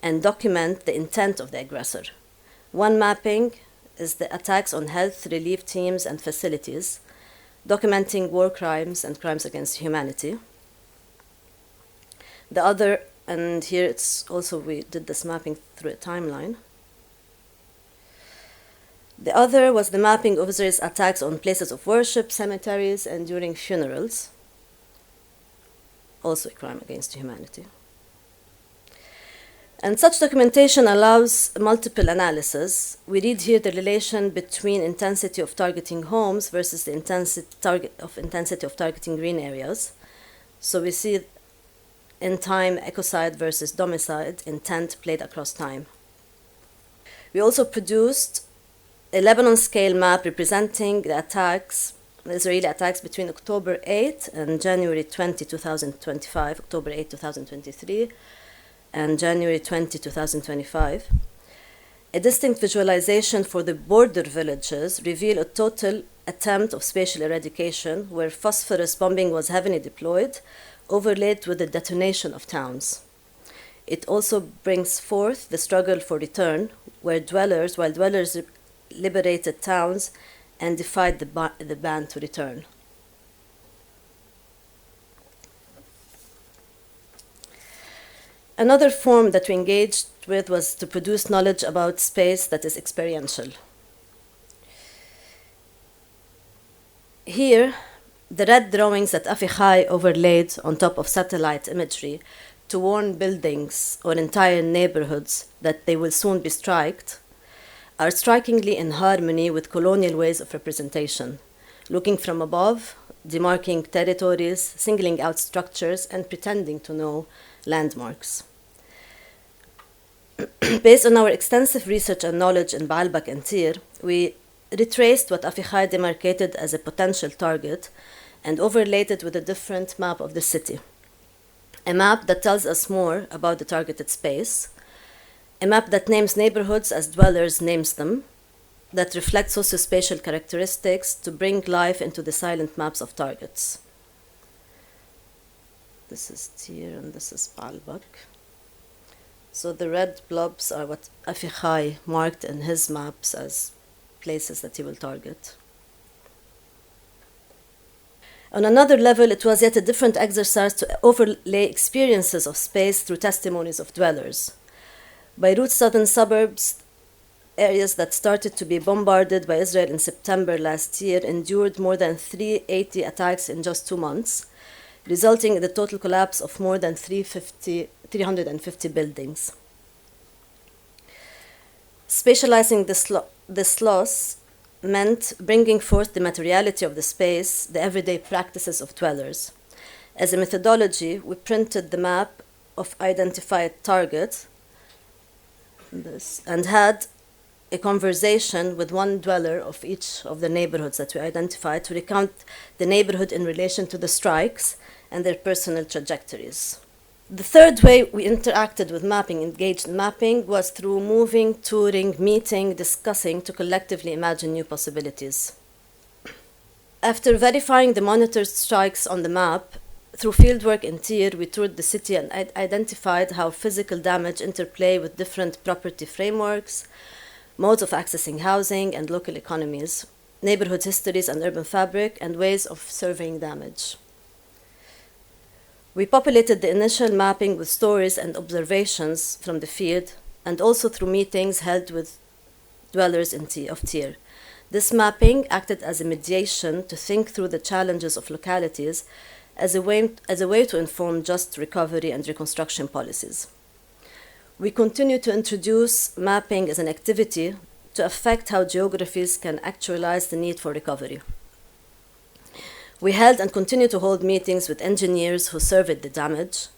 and document the intent of the aggressor. One mapping is the attacks on health relief teams and facilities, documenting war crimes and crimes against humanity. The other, and here it's also we did this mapping through a timeline. The other was the mapping of Israel's attacks on places of worship, cemeteries, and during funerals, also a crime against humanity. And such documentation allows multiple analysis. We read here the relation between intensity of targeting homes versus the intensity of targeting green areas. So we see in time ecocide versus domicide, intent played across time. We also produced a Lebanon scale map representing the Israeli attacks between October 8 and January 20, 2025, October 8, 2023, and January 20, 2025. A distinct visualization for the border villages reveal a total attempt of spatial eradication where phosphorus bombing was heavily deployed, overlaid with the detonation of towns. It also brings forth the struggle for return, while dwellers liberated towns and defied the ban to return. Another form that we engaged with was to produce knowledge about space that is experiential. Here, the red drawings that Avichai overlaid on top of satellite imagery to warn buildings or entire neighborhoods that they will soon be striked are strikingly in harmony with colonial ways of representation, looking from above, demarking territories, singling out structures, and pretending to know landmarks. Based on our extensive research and knowledge in Baalbek and Tir, we retraced what Avichai demarcated as a potential target and overlaid it with a different map of the city. A map that tells us more about the targeted space, a map that names neighborhoods as dwellers names them, that reflects socio-spatial characteristics to bring life into the silent maps of targets. This is Tir and this is Baalbek. So the red blobs are what Avichai marked in his maps as places that he will target. On another level, it was yet a different exercise to overlay experiences of space through testimonies of dwellers. Beirut's southern suburbs, areas that started to be bombarded by Israel in September last year, endured more than 380 attacks in just 2 months, resulting in the total collapse of more than 350 buildings. Spatializing this loss meant bringing forth the materiality of the space, the everyday practices of dwellers. As a methodology, we printed the map of identified targets and had a conversation with one dweller of each of the neighborhoods that we identified to recount the neighborhood in relation to the strikes and their personal trajectories. The third way we interacted with mapping, engaged in mapping, was through moving, touring, meeting, discussing to collectively imagine new possibilities. After verifying the monitored strikes on the map, through fieldwork in Tir, we toured the city and identified how physical damage interplay with different property frameworks, modes of accessing housing and local economies, neighborhood histories and urban fabric, and ways of surveying damage. We populated the initial mapping with stories and observations from the field, and also through meetings held with dwellers of Tir. This mapping acted as a mediation to think through the challenges of localities as a way to inform just recovery and reconstruction policies. We continue to introduce mapping as an activity to affect how geographies can actualize the need for recovery. We held and continue to hold meetings with engineers who surveyed the damage,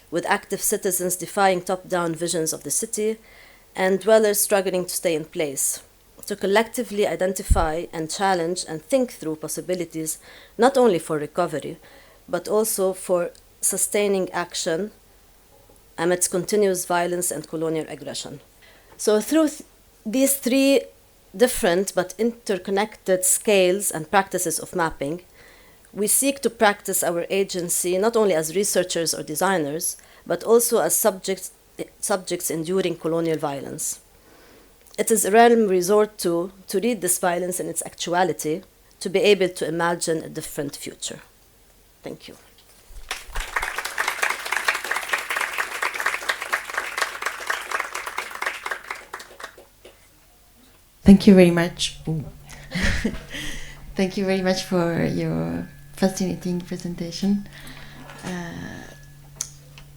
with active citizens defying top-down visions of the city, and dwellers struggling to stay in place, to collectively identify and challenge and think through possibilities not only for recovery, but also for sustaining action amidst continuous violence and colonial aggression. So through these three different but interconnected scales and practices of mapping, We seek to practice our agency not only as researchers or designers, but also as subjects enduring colonial violence. It is a realm we resort to read this violence in its actuality, to be able to imagine a different future. Thank you. Thank you very much. Thank you very much for your fascinating presentation.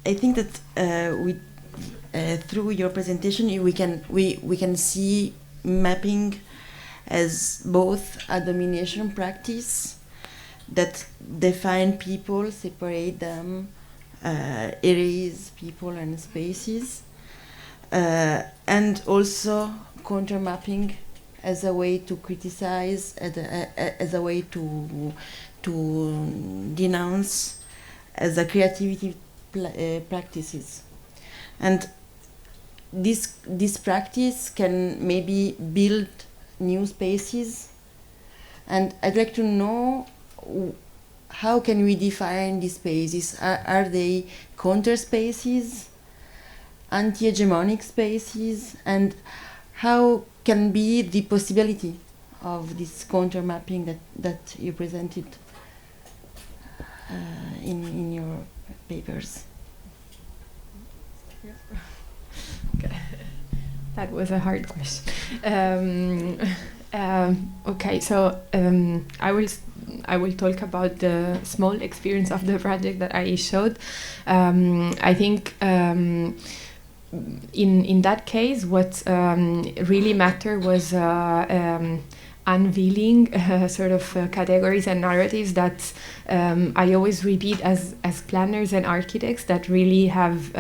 I think that through your presentation we can see mapping as both a domination practice that define people, separate them, erase people and spaces, and also counter mapping as a way to criticize, as a way to denounce, as a creativity practices. And this practice can maybe build new spaces, and I'd like to know how can we define these spaces? Are they counter spaces, anti-hegemonic spaces, and how can be the possibility of this counter mapping that you presented in your papers? Okay. That was a hard question. Okay, so I will talk about the small experience of the project that I showed. I think in that case, what really mattered was unveiling sort of categories and narratives that I always repeat as planners and architects that really have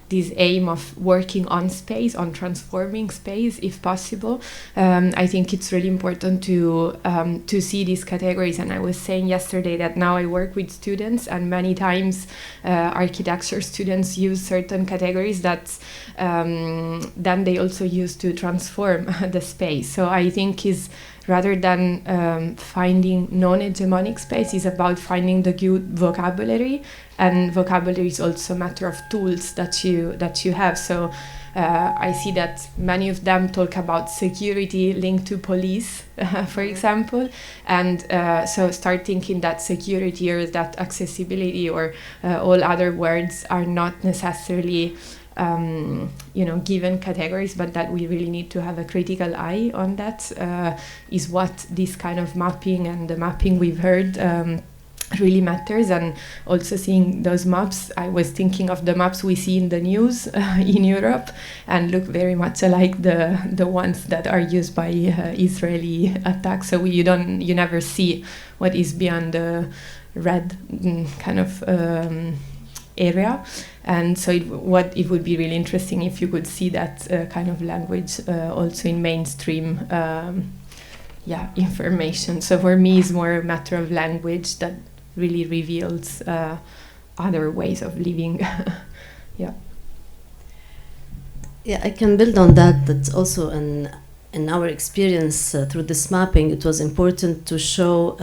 this aim of working on space, on transforming space, if possible. I think it's really important to see these categories. And I was saying yesterday that now I work with students, and many times architecture students use certain categories that then they also use to transform the space. So I think is rather than finding non-hegemonic space, is about finding the good vocabulary, and vocabulary is also a matter of tools that you have. So I see that many of them talk about security linked to police, for example, and so start thinking that security or that accessibility or all other words are not necessarily given categories, but that we really need to have a critical eye on that, is what this kind of mapping and the mapping we've heard really matters. And also seeing those maps, I was thinking of the maps we see in the news in Europe, and look very much like the ones that are used by Israeli attacks. So you never see what is beyond the red kind of area. And so it would be really interesting if you could see that kind of language also in mainstream information. So for me, it's more a matter of language that really reveals other ways of living. Yeah, I can build on that. That's also in our experience through this mapping, it was important to show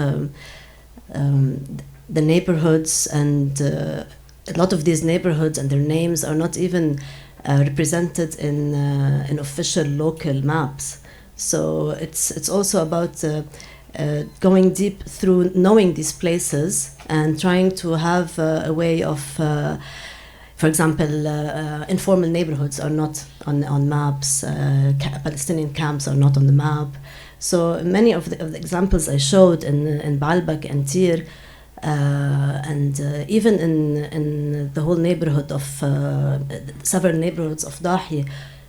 the neighborhoods, and a lot of these neighborhoods and their names are not even represented in official local maps. So it's also about going deep through knowing these places and trying to have a way of, for example, informal neighborhoods are not on maps, Palestinian camps are not on the map. So many of the examples I showed in Baalbek and Tir, and even in the whole neighborhood of several neighborhoods of Dahi,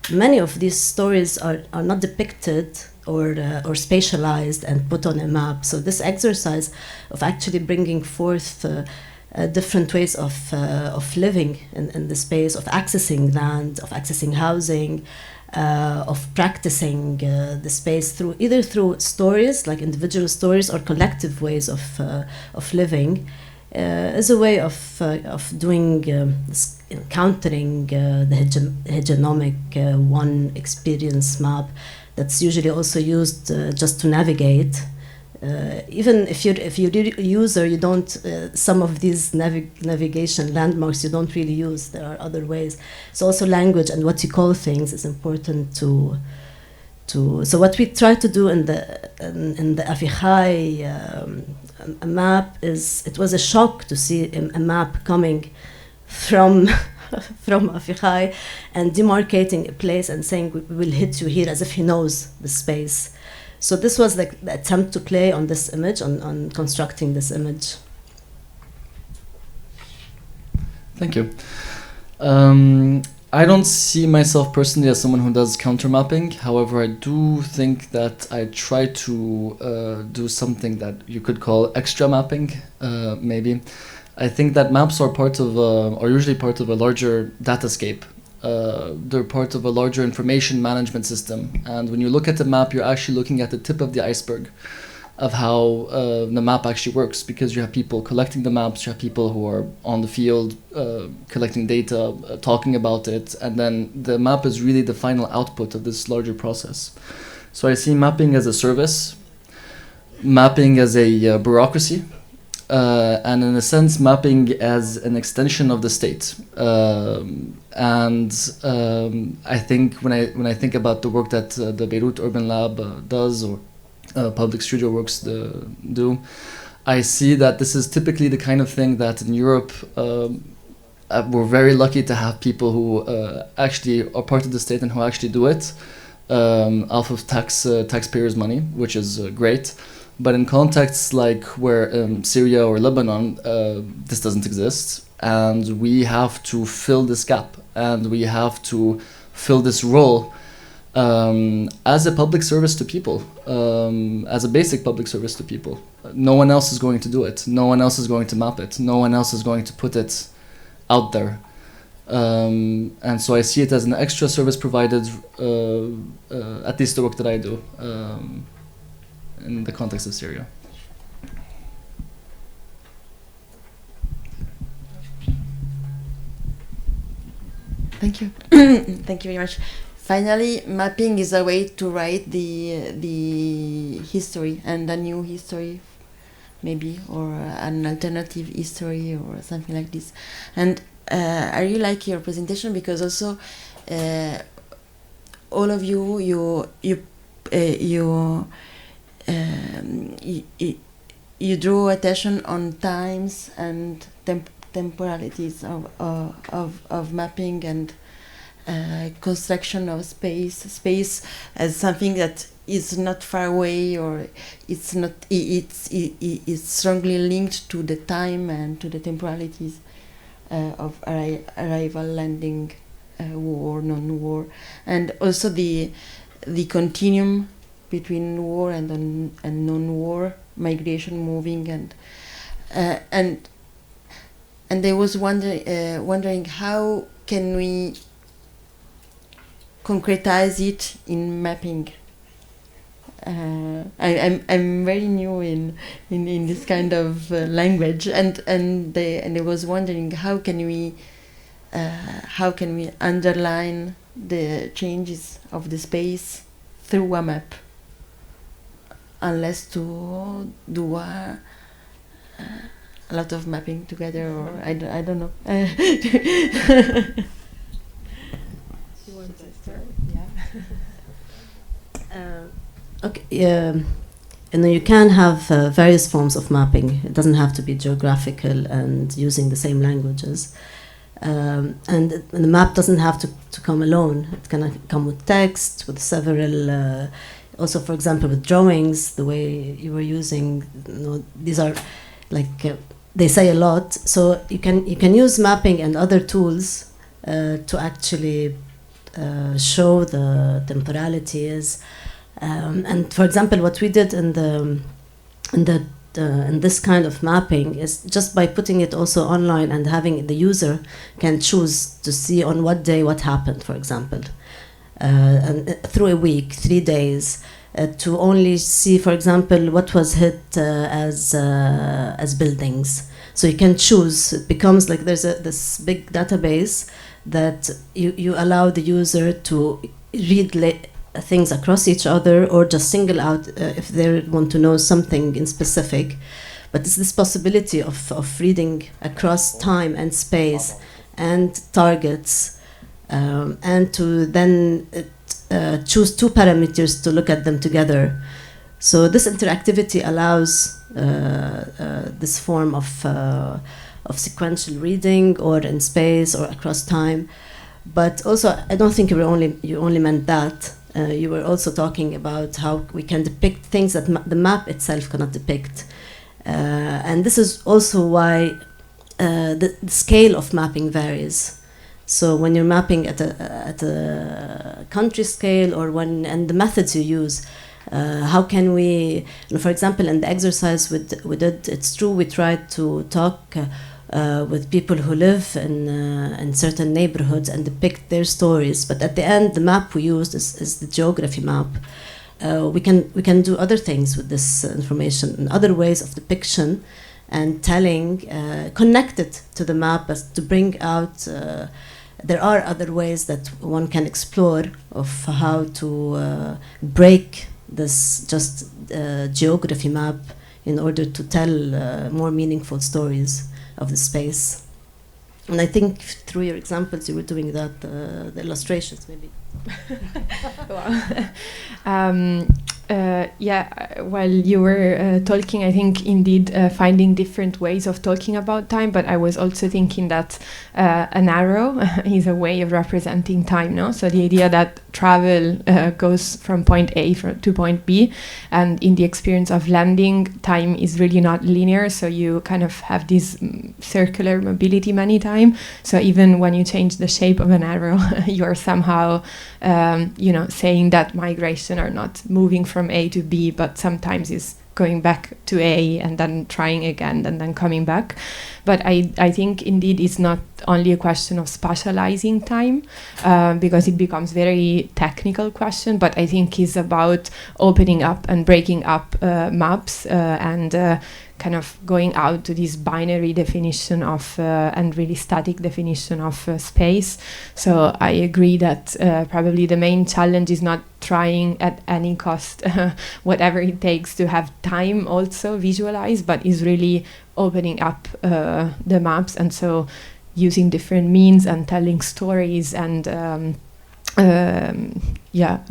many of these stories are not depicted or spatialized and put on a map. So this exercise of actually bringing forth different ways of living in the space, of accessing land, of accessing housing, of practicing the space through stories, like individual stories, or collective ways of living, is a way of doing countering the hegemonic one experience map that's usually also used just to navigate Even if you're a user, you don't, some of these navigation landmarks you don't really use. There are other ways. So also language and what you call things is important to so what we try to do in the Avichai a map is, it was a shock to see a map coming from from Avichai and demarcating a place and saying we will hit you here, as if he knows the space. So this was like the attempt to play on this image, on constructing this image. Thank you. I don't see myself personally as someone who does counter mapping. However, I do think that I try to do something that you could call extra mapping, maybe. I think that maps are part of, are usually part of a larger datascape. They're part of a larger information management system. And when you look at the map, you're actually looking at the tip of the iceberg of how the map actually works, because you have people collecting the maps, you have people who are on the field collecting data, talking about it, and then the map is really the final output of this larger process. So I see mapping as a service, mapping as a bureaucracy, and in a sense mapping as an extension of the state. I think when I think about the work that the Beirut Urban Lab does, or Public Studio Works do, I see that this is typically the kind of thing that in Europe we're very lucky to have people who actually are part of the state and who actually do it off of taxpayers' money, which is great. But in contexts like where Syria or Lebanon, this doesn't exist, and we have to fill this gap, and we have to fill this role as a public service to people, as a basic public service to people. No one else is going to do it. No one else is going to map it. No one else is going to put it out there. And so I see it as an extra service provided, at least the work that I do, in the context of Syria. Thank you. Thank you very much. Finally, mapping is a way to write the history, and a new history, maybe, or an alternative history, or something like this. And I really like your presentation, because also all of you draw attention on times and temporalities of mapping, and construction of space as something that is not far away, or it's not, it's strongly linked to the time and to the temporalities of arrival, landing, war, non-war, and also the continuum between war and non-war, migration, moving, and I was wondering how can we concretize it in mapping. I'm very new in this kind of language, and I was wondering how can we underline the changes of the space through a map, unless to do a lot of mapping together, or I don't know. Okay, you can have various forms of mapping. It doesn't have to be geographical and using the same languages. And the map doesn't have to come alone. It can come with text, with several, also, for example, with drawings, the way you were using, these are like, they say a lot. So you can use mapping and other tools to actually show the temporalities. And for example, what we did in this kind of mapping is just by putting it also online and having the user can choose to see on what day what happened, for example, and through a week, 3 days, to only see, for example, what was hit as buildings. So you can choose. It becomes like there's this big database that you allow the user to read things across each other, or just single out if they want to know something in specific. But it's this possibility of reading across time and space and targets, and to then choose two parameters to look at them together. So this interactivity allows this form of sequential reading, or in space or across time. But also, I don't think you only meant that. You were also talking about how we can depict things that the map itself cannot depict. And this is also why the scale of mapping varies. So when you're mapping at a country scale, and the methods you use, how can we, for example, in the exercise we did, it's true, we tried to talk with people who live in certain neighborhoods and depict their stories. But at the end, the map we used is the geography map. We can do other things with this information, and other ways of depiction and telling, connected to the map, as to bring out. There are other ways that one can explore of how to break this just geography map in order to tell more meaningful stories of the space. And I think through your examples you were doing that, the illustrations maybe. While you were talking, I think indeed finding different ways of talking about time, but I was also thinking that an arrow is a way of representing time, no? So the idea that travel goes from point A to point B, and in the experience of landing, time is really not linear, so you kind of have this circular mobility many times. So even when you change the shape of an arrow, you are somehow saying that migration are not moving from A to B, but sometimes is going back to A and then trying again and then coming back. But I think indeed it's not only a question of spatializing time, because it becomes very technical question, but I think it's about opening up and breaking up maps and kind of going out to this binary definition of and really static definition of space. So I agree that probably the main challenge is not trying at any cost whatever it takes to have time also visualized, but is really opening up the maps, and so using different means and telling stories, and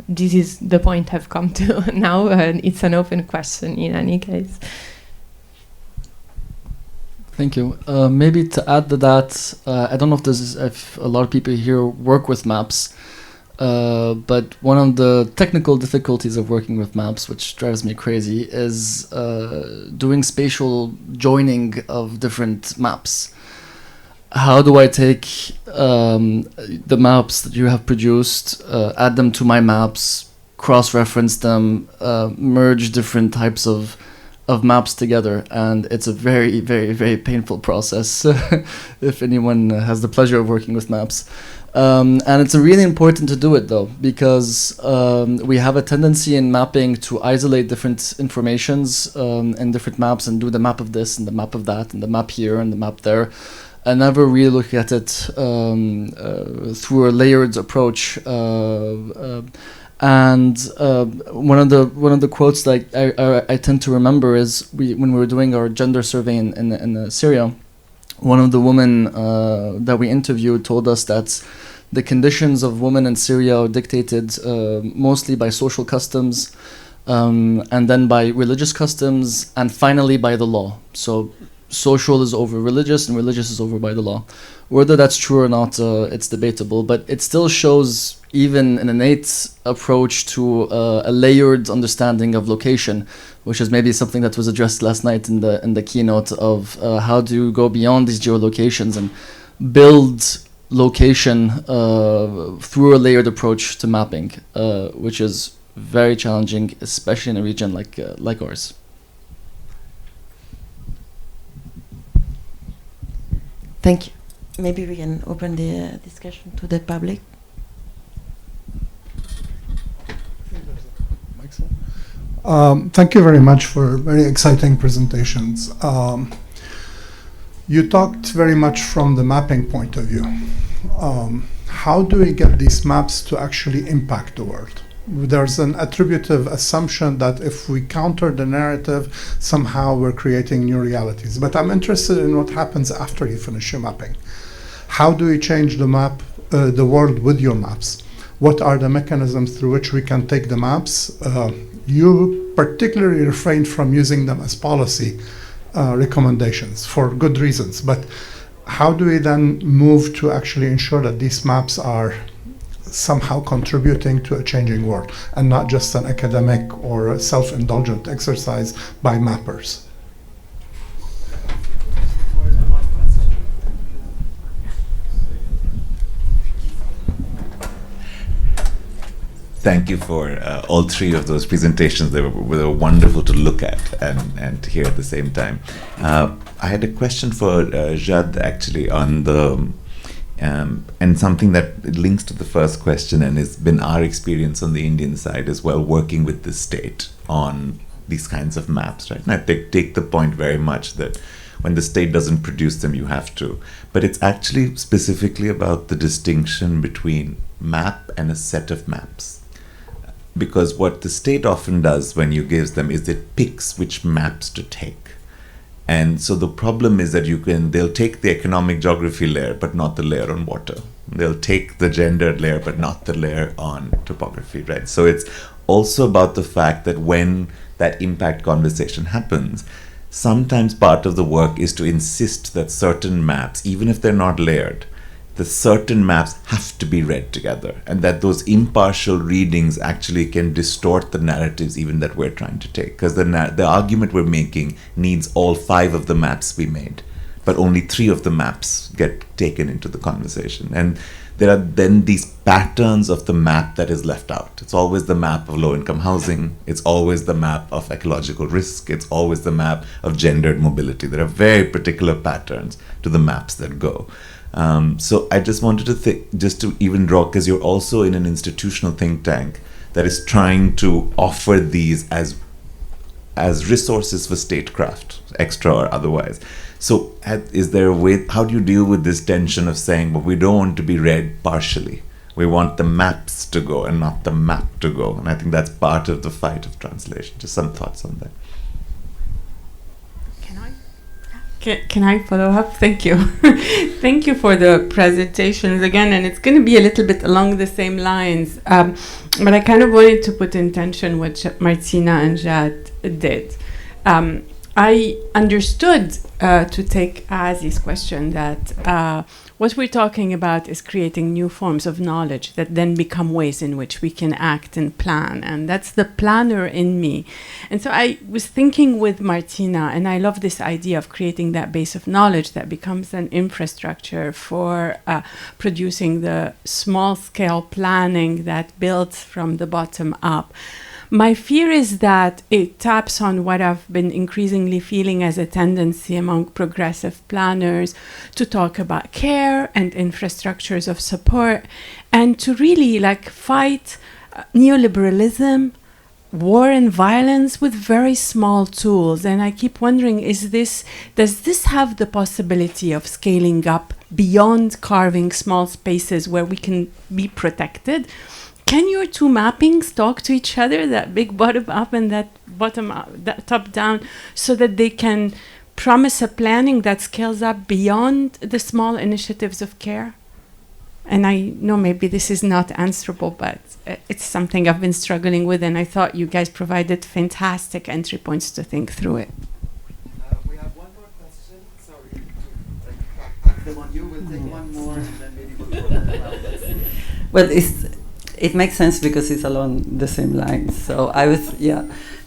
this is the point I've come to now. It's an open question in any case. Thank you. Maybe to add to that, I don't know if a lot of people here work with maps, but one of the technical difficulties of working with maps, which drives me crazy, is doing spatial joining of different maps. How do I take the maps that you have produced, add them to my maps, cross-reference them, merge different types of maps together? And it's a very, very, very painful process if anyone has the pleasure of working with maps. And it's really important to do it, though, because we have a tendency in mapping to isolate different informations in different maps and do the map of this and the map of that and the map here and the map there, and never really look at it through a layered approach. And one of the quotes that I tend to remember is when we were doing our gender survey in Syria, one of the women that we interviewed told us that the conditions of women in Syria are dictated mostly by social customs, and then by religious customs, and finally by the law. So social is over religious, and religious is over by the law. Whether that's true or not, it's debatable, but it still shows even an innate approach to a layered understanding of location, which is maybe something that was addressed last night in the keynote of how do you go beyond these geolocations and build location through a layered approach to mapping, which is very challenging, especially in a region like ours. Thank you. Maybe we can open the discussion to the public. Thank you very much for very exciting presentations. You talked very much from the mapping point of view. How do we get these maps to actually impact the world? there's an attributive assumption that if we counter the narrative, somehow we're creating new realities. But I'm interested in what happens after you finish your mapping. How do you change the map, the world with your maps? What are the mechanisms through which we can take the maps? You particularly refrained from using them as policy recommendations for good reasons, but how do we then move to actually ensure that these maps are somehow contributing to a changing world and not just an academic or a self-indulgent exercise by mappers? Thank you for all three of those presentations. They were wonderful to look at and hear at the same time. I had a question for Jadd, actually, on the and something that links to the first question and has been our experience on the Indian side as well, working with the state on these kinds of maps, right? And I take the point very much that when the state doesn't produce them, you have to. But it's actually specifically about the distinction between map and a set of maps. Because what the state often does when you give them is it picks which maps to take. And so the problem is that they'll take the economic geography layer, but not the layer on water. They'll take the gender layer, but not the layer on topography, right? So it's also about the fact that when that impact conversation happens, sometimes part of the work is to insist that certain maps, even if they're not layered, the certain maps have to be read together, and that those impartial readings actually can distort the narratives even that we're trying to take. Because the argument we're making needs all 5 of the maps we made, but only 3 of the maps get taken into the conversation. And there are then these patterns of the map that is left out. It's always the map of low-income housing. It's always the map of ecological risk. It's always the map of gendered mobility. There are very particular patterns to the maps that go. So I just wanted to just to even draw, because you're also in an institutional think tank that is trying to offer these as resources for statecraft, extra or otherwise. So is there a way, how do you deal with this tension of saying, well, we don't want to be read partially. We want the maps to go and not the map to go. And I think that's part of the fight of translation. Just some thoughts on that. Can I follow up? Thank you. Thank you for the presentations again, and it's going to be a little bit along the same lines, but I kind of wanted to put in tension what Martina and Jadd did. I understood, to take Azi's question, that what we're talking about is creating new forms of knowledge that then become ways in which we can act and plan. And that's the planner in me. And so I was thinking with Martina, and I love this idea of creating that base of knowledge that becomes an infrastructure for producing the small-scale planning that builds from the bottom up. My fear is that it taps on what I've been increasingly feeling as a tendency among progressive planners to talk about care and infrastructures of support, and to really fight neoliberalism, war and violence with very small tools. And I keep wondering, does this have the possibility of scaling up beyond carving small spaces where we can be protected? Can your 2 mappings talk to each other, that big bottom up and that bottom up, that top down, so that they can promise a planning that scales up beyond the small initiatives of care? And I know maybe this is not answerable, but it's something I've been struggling with, and I thought you guys provided fantastic entry points to think through it. We have one more question. Sorry to pack them on you. We'll take one more, and then maybe we'll go around this. Well, it makes sense because it's along the same lines. So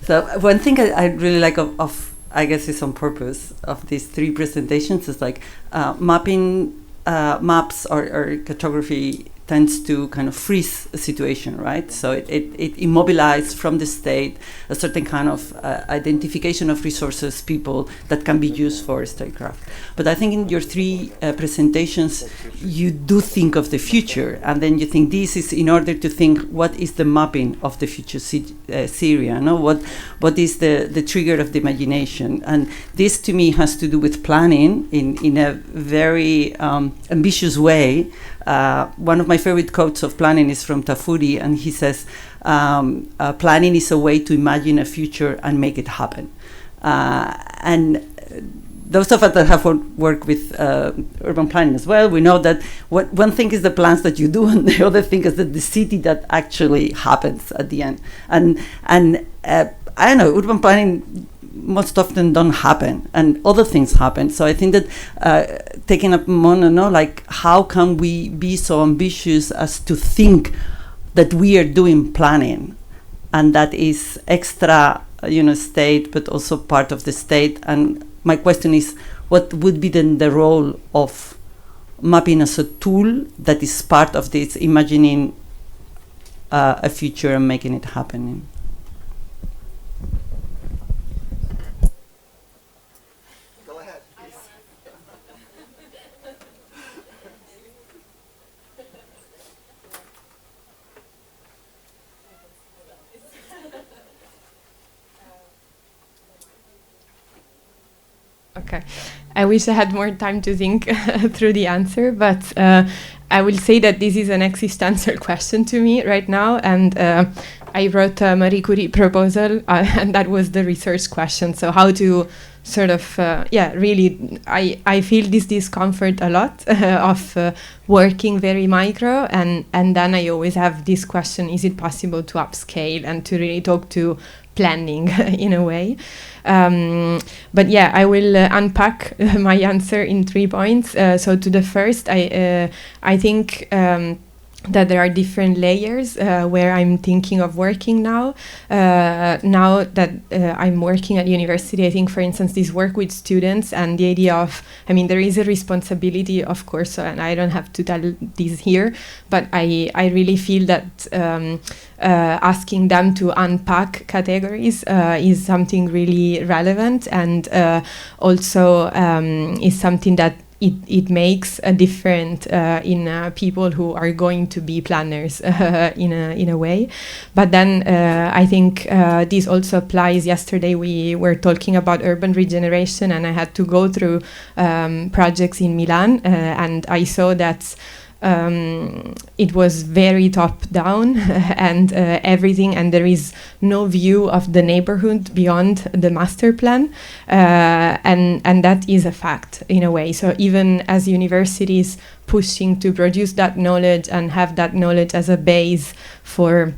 So one thing I really like of I guess it's on purpose of these 3 presentations is mapping maps or cartography tends to kind of freeze a situation, right? So it immobilizes from the state a certain kind of identification of resources, people that can be used for statecraft. But I think in your 3 presentations, you do think of the future, and then you think this is in order to think what is the mapping of the future Syria, no? What is the trigger of the imagination? And this to me has to do with planning in a very ambitious way. One of my favorite quotes of planning is from Tafuri, and he says, planning is a way to imagine a future and make it happen. And those of us that have worked with urban planning as well, we know that one thing is the plans that you do, and the other thing is that the city that actually happens at the end. And I don't know, urban planning most often don't happen, and other things happen. So I think that taking up more, like how can we be so ambitious as to think that we are doing planning, and that is extra, state, but also part of the state. And my question is, what would be then the role of mapping as a tool that is part of this imagining a future and making it happen? Go ahead, please. Okay, I wish I had more time to think through the answer, but I will say that this is an existential question to me right now, and I wrote a Marie Curie proposal, and that was the research question. So how to sort of, really, I feel this discomfort a lot of working very micro, and then I always have this question, is it possible to upscale and to really talk to planning in a way? But yeah, I will unpack my answer in 3 points. So to the first, I think that there are different layers where I'm thinking of working now. Now that I'm working at university, I think, for instance, this work with students and the idea of, there is a responsibility, of course, and I don't have to tell this here, but I really feel that asking them to unpack categories is something really relevant, and also is something that it makes a difference in people who are going to be planners in a way. But then I think this also applies. Yesterday we were talking about urban regeneration, and I had to go through projects in Milan, and I saw that it was very top down and everything, and there is no view of the neighborhood beyond the master plan, and that is a fact in a way. So even as universities pushing to produce that knowledge and have that knowledge as a base for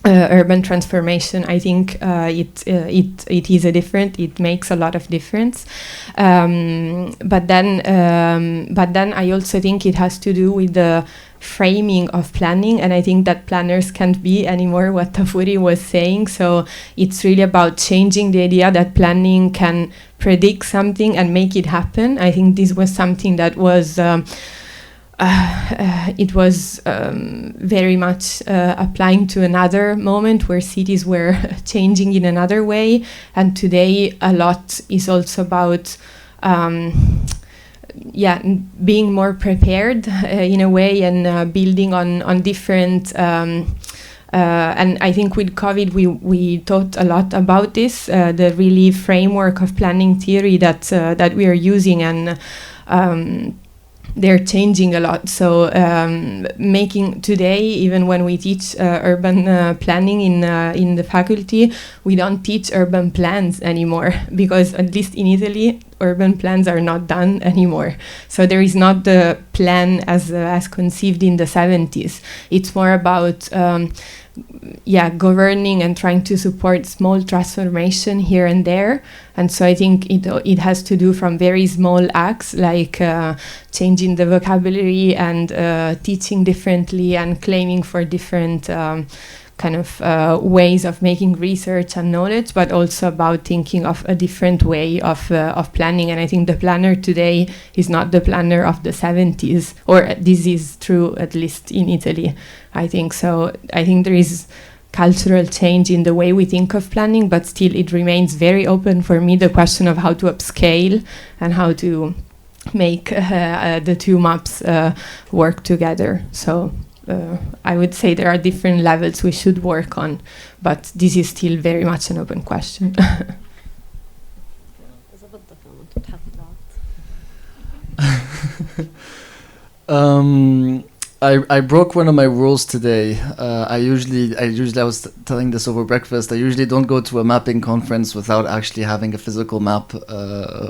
urban transformation, I think it is a different. It makes a lot of difference, but then I also think it has to do with the framing of planning, and I think that planners can't be anymore what Tafuri was saying. So it's really about changing the idea that planning can predict something and make it happen. I think this was something that was it was very much applying to another moment where cities were changing in another way, and today a lot is also about being more prepared in a way, and building on different and I think with COVID we thought a lot about this, the really framework of planning theory that we are using, and they're changing a lot. So making today, even when we teach urban planning in the faculty, we don't teach urban plans anymore, because at least in Italy, urban plans are not done anymore. So there is not the plan as conceived in the 70s. It's more about governing and trying to support small transformation here and there. And so I think it has to do from very small acts, like changing the vocabulary and teaching differently and claiming for different kind of ways of making research and knowledge, but also about thinking of a different way of planning. And I think the planner today is not the planner of the 70s, or this is true at least in Italy, I think. So I think there is cultural change in the way we think of planning, but still it remains very open for me, the question of how to upscale and how to make the two maps work together. So I would say there are different levels we should work on, but this is still very much an open question. I broke one of my rules today. I was telling this over breakfast. I usually don't go to a mapping conference without actually having a physical map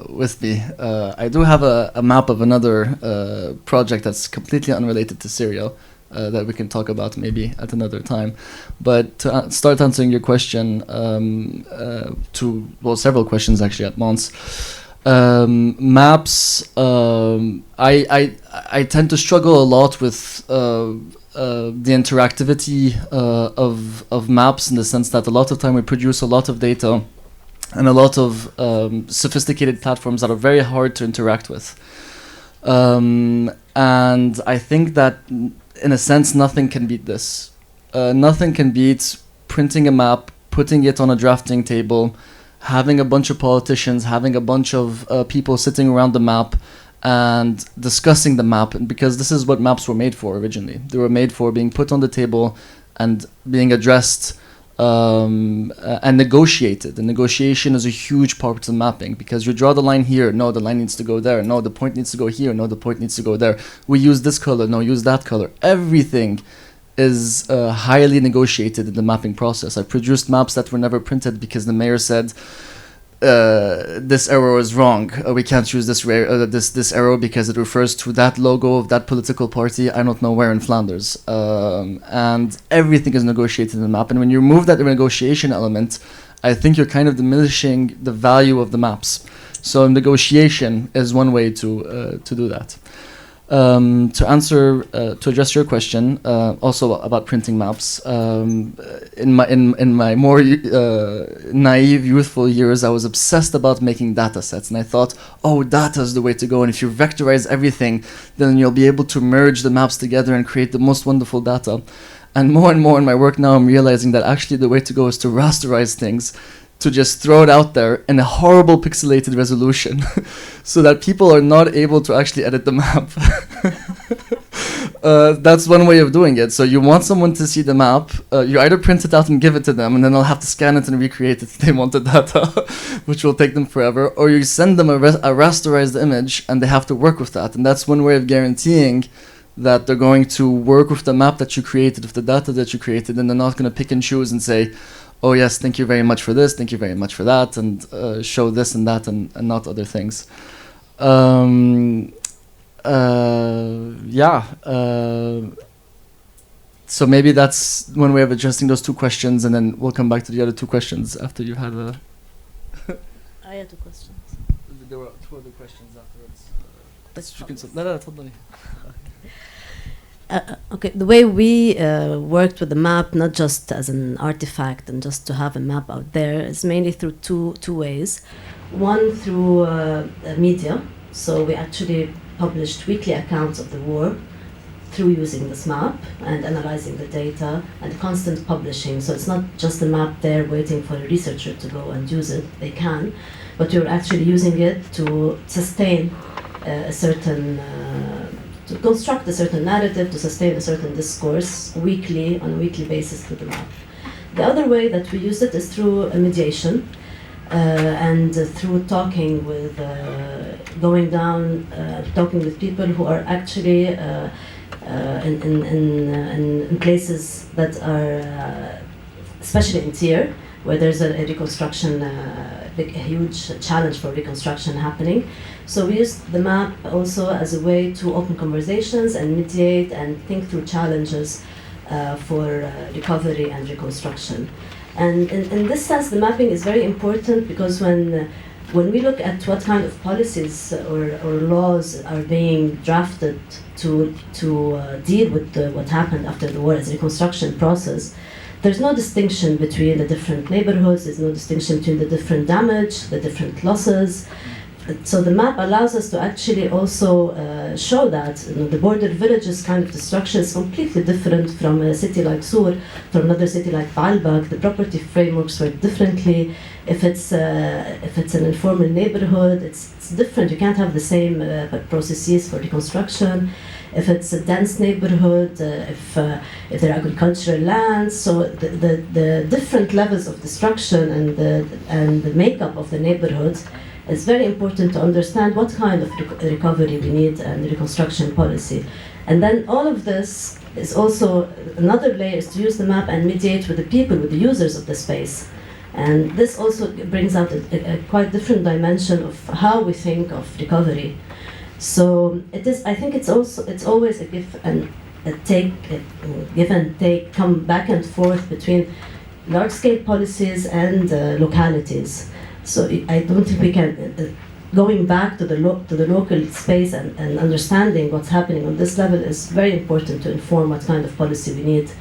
with me. I do have a map of another project that's completely unrelated to Syria that we can talk about maybe at another time. But to start answering your question, several questions actually at once. Maps, I tend to struggle a lot with the interactivity of maps, in the sense that a lot of time we produce a lot of data and a lot of sophisticated platforms that are very hard to interact with. And I think that in a sense nothing can beat this. Nothing can beat printing a map, putting it on a drafting table, having a bunch of politicians, having a bunch of people sitting around the map and discussing the map, because this is what maps were made for originally. They were made for being put on the table and being addressed and negotiated. The negotiation is a huge part of mapping, because you draw the line here, no, the line needs to go there, no, the point needs to go here, no, the point needs to go there. We use this color, no, use that color. Everything is highly negotiated in the mapping process. I produced maps that were never printed because the mayor said, this arrow is wrong. We can't use this arrow because it refers to that logo of that political party, I don't know where in Flanders. And everything is negotiated in the map. And when you remove that negotiation element, I think you're kind of diminishing the value of the maps. So negotiation is one way to do that. To address your question, also about printing maps. In my more naive, youthful years, I was obsessed about making data sets, and I thought, oh, data is the way to go. And if you vectorize everything, then you'll be able to merge the maps together and create the most wonderful data. And more in my work now, I'm realizing that actually the way to go is to rasterize things, to just throw it out there in a horrible pixelated resolution so that people are not able to actually edit the map. That's one way of doing it. So you want someone to see the map, you either print it out and give it to them, and then they'll have to scan it and recreate it if they want the data, which will take them forever, or you send them a rasterized image and they have to work with that. And that's one way of guaranteeing that they're going to work with the map that you created, with the data that you created, and they're not going to pick and choose and say, oh yes, thank you very much for this, thank you very much for that, and show this and that and not other things. So maybe that's one way of addressing those two questions, and then we'll come back to the other two questions after you've had a... I had two questions. There were two other questions afterwards. Okay, the way we worked with the map, not just as an artifact and just to have a map out there, is mainly through two ways. One, through media. So we actually published weekly accounts of the war through using this map and analyzing the data and constant publishing. So it's not just a map there waiting for a researcher to go and use it. They can, but we're actually using it to sustain a certain to construct a certain narrative, to sustain a certain discourse on a weekly basis through the map. The other way that we use it is through a mediation and through talking with, going down, talking with people who are actually in places that are, especially in Tyre, where there's a reconstruction, a huge challenge for reconstruction happening. So we use the map also as a way to open conversations and mediate and think through challenges for recovery and reconstruction. And in this sense, the mapping is very important, because when we look at what kind of policies or laws are being drafted to deal with what happened after the war as a reconstruction process, there's no distinction between the different neighborhoods, there's no distinction between the different damage, the different losses. So the map allows us to actually also show that the border villages kind of destruction is completely different from a city like Sur, from another city like Baalbek. The property frameworks work differently. If it's an informal neighborhood, it's different. You can't have the same processes for reconstruction. If it's a dense neighborhood, if there are agricultural lands, so the different levels of destruction and the makeup of the neighborhoods it's very important to understand what kind of recovery we need and reconstruction policy. And then all of this is also, another layer is to use the map and mediate with the people, with the users of the space. And this also brings out a quite different dimension of how we think of recovery. So it is, I think it's always a give and take, come back and forth between large-scale policies and localities. So I don't think we can, going back to the local space and understanding what's happening on this level is very important to inform what kind of policy we need.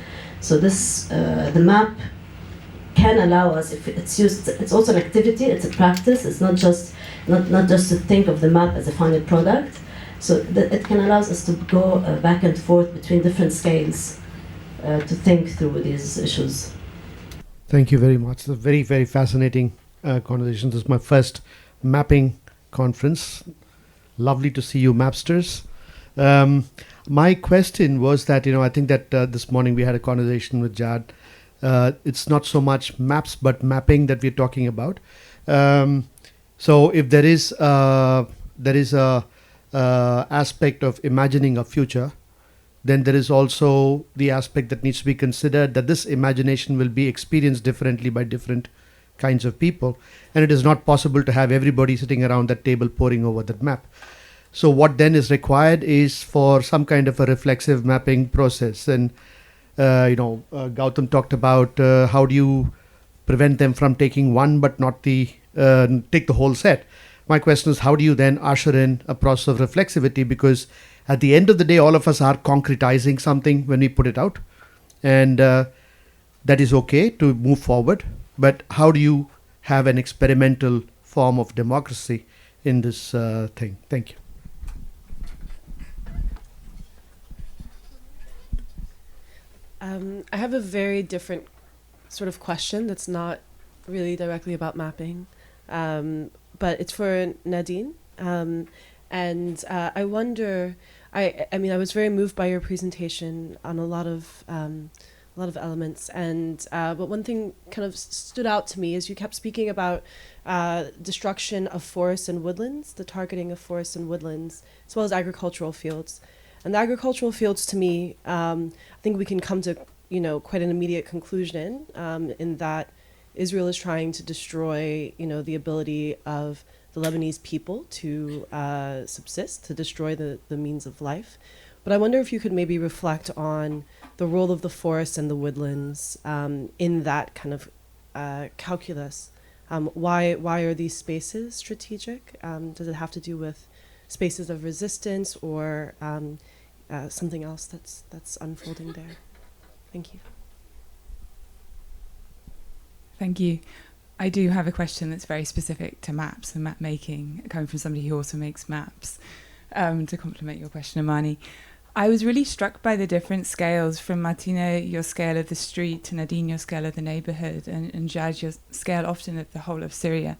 So this, the map can allow us, if it's used, it's also an activity, it's a practice, it's not just to think of the map as a final product. So that it can allow us to go back and forth between different scales to think through these issues. Thank you very much. It's a very, very fascinating conversation. This is my first mapping conference. Lovely to see you, mapsters. My question was that, I think that this morning we had a conversation with Jadd. It's not so much maps, but mapping that we're talking about. So if there is a aspect of imagining a future, then there is also the aspect that needs to be considered that this imagination will be experienced differently by different kinds of people, and it is not possible to have everybody sitting around that table poring over that map. So what then is required is for some kind of a reflexive mapping process. And Gautam talked about how do you prevent them from taking one but not take the whole set. My question is, how do you then usher in a process of reflexivity? Because at the end of the day, all of us are concretizing something when we put it out, and that is okay to move forward. But how do you have an experimental form of democracy in this thing? Thank you. I have a very different sort of question that's not really directly about mapping, but it's for Nadine. And I wonder, I mean, I was very moved by your presentation on a lot of elements, and but one thing kind of stood out to me is you kept speaking about destruction of forests and woodlands, the targeting of forests and woodlands, as well as agricultural fields. And the agricultural fields, to me, I think we can come to quite an immediate conclusion in that Israel is trying to destroy the ability of the Lebanese people to subsist, to destroy the means of life. But I wonder if you could maybe reflect on the role of the forests and the woodlands in that kind of calculus. Why are these spaces strategic? Does it have to do with spaces of resistance or something else that's unfolding there? Thank you. Thank you. I do have a question that's very specific to maps and map making, coming from somebody who also makes maps, to complement your question, Amani. I was really struck by the different scales from Martina, your scale of the street, to Nadine, your scale of the neighborhood, and Jadd, your scale often of the whole of Syria.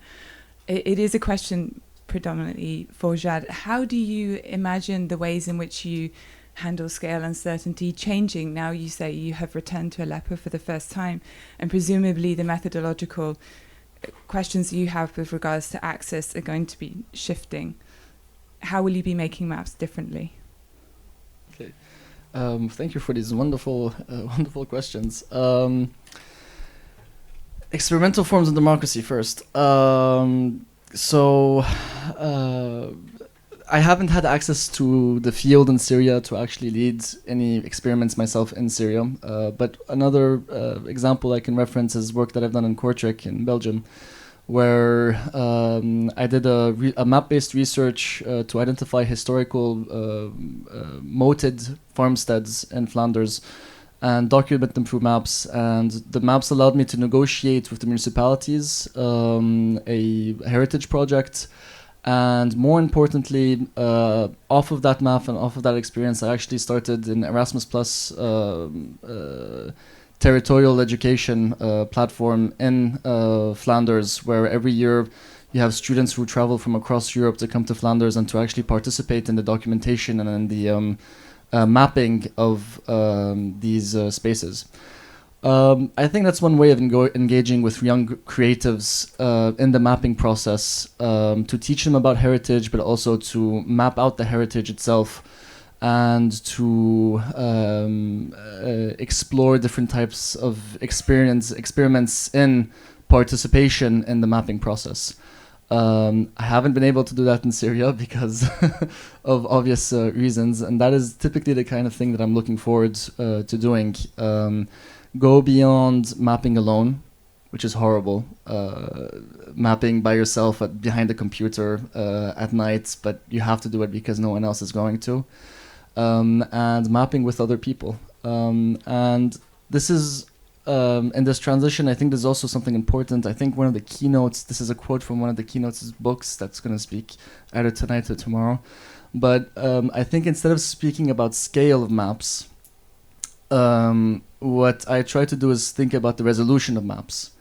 It is a question predominantly for Jadd. How do you imagine the ways in which you handle scale uncertainty changing now you say you have returned to Aleppo for the first time, and presumably the methodological questions you have with regards to access are going to be shifting? How will you be making maps differently? Okay, thank you for these wonderful questions. Experimental forms of democracy first. I haven't had access to the field in Syria to actually lead any experiments myself in Syria. But another example I can reference is work that I've done in Kortrijk in Belgium, where I did a map-based research to identify historical moated farmsteads in Flanders and document them through maps. And the maps allowed me to negotiate with the municipalities a heritage project. And more importantly, off of that map and off of that experience, I actually started an Erasmus Plus territorial education platform in Flanders, where every year you have students who travel from across Europe to come to Flanders and to actually participate in the documentation and in the mapping of these spaces. I think that's one way of engaging with young creatives in the mapping process, to teach them about heritage, but also to map out the heritage itself and to explore different types of experiments in participation in the mapping process. I haven't been able to do that in Syria because of obvious reasons, and that is typically the kind of thing that I'm looking forward to doing. Go beyond mapping alone, which is horrible. Mapping by yourself behind a computer at night, but you have to do it because no one else is going to. And mapping with other people. And this is, in this transition, I think there's also something important. I think one of the keynotes, this is a quote from one of the keynotes books that's going to speak either tonight or tomorrow. But I think instead of speaking about scale of maps, what I try to do is think about the resolution of maps.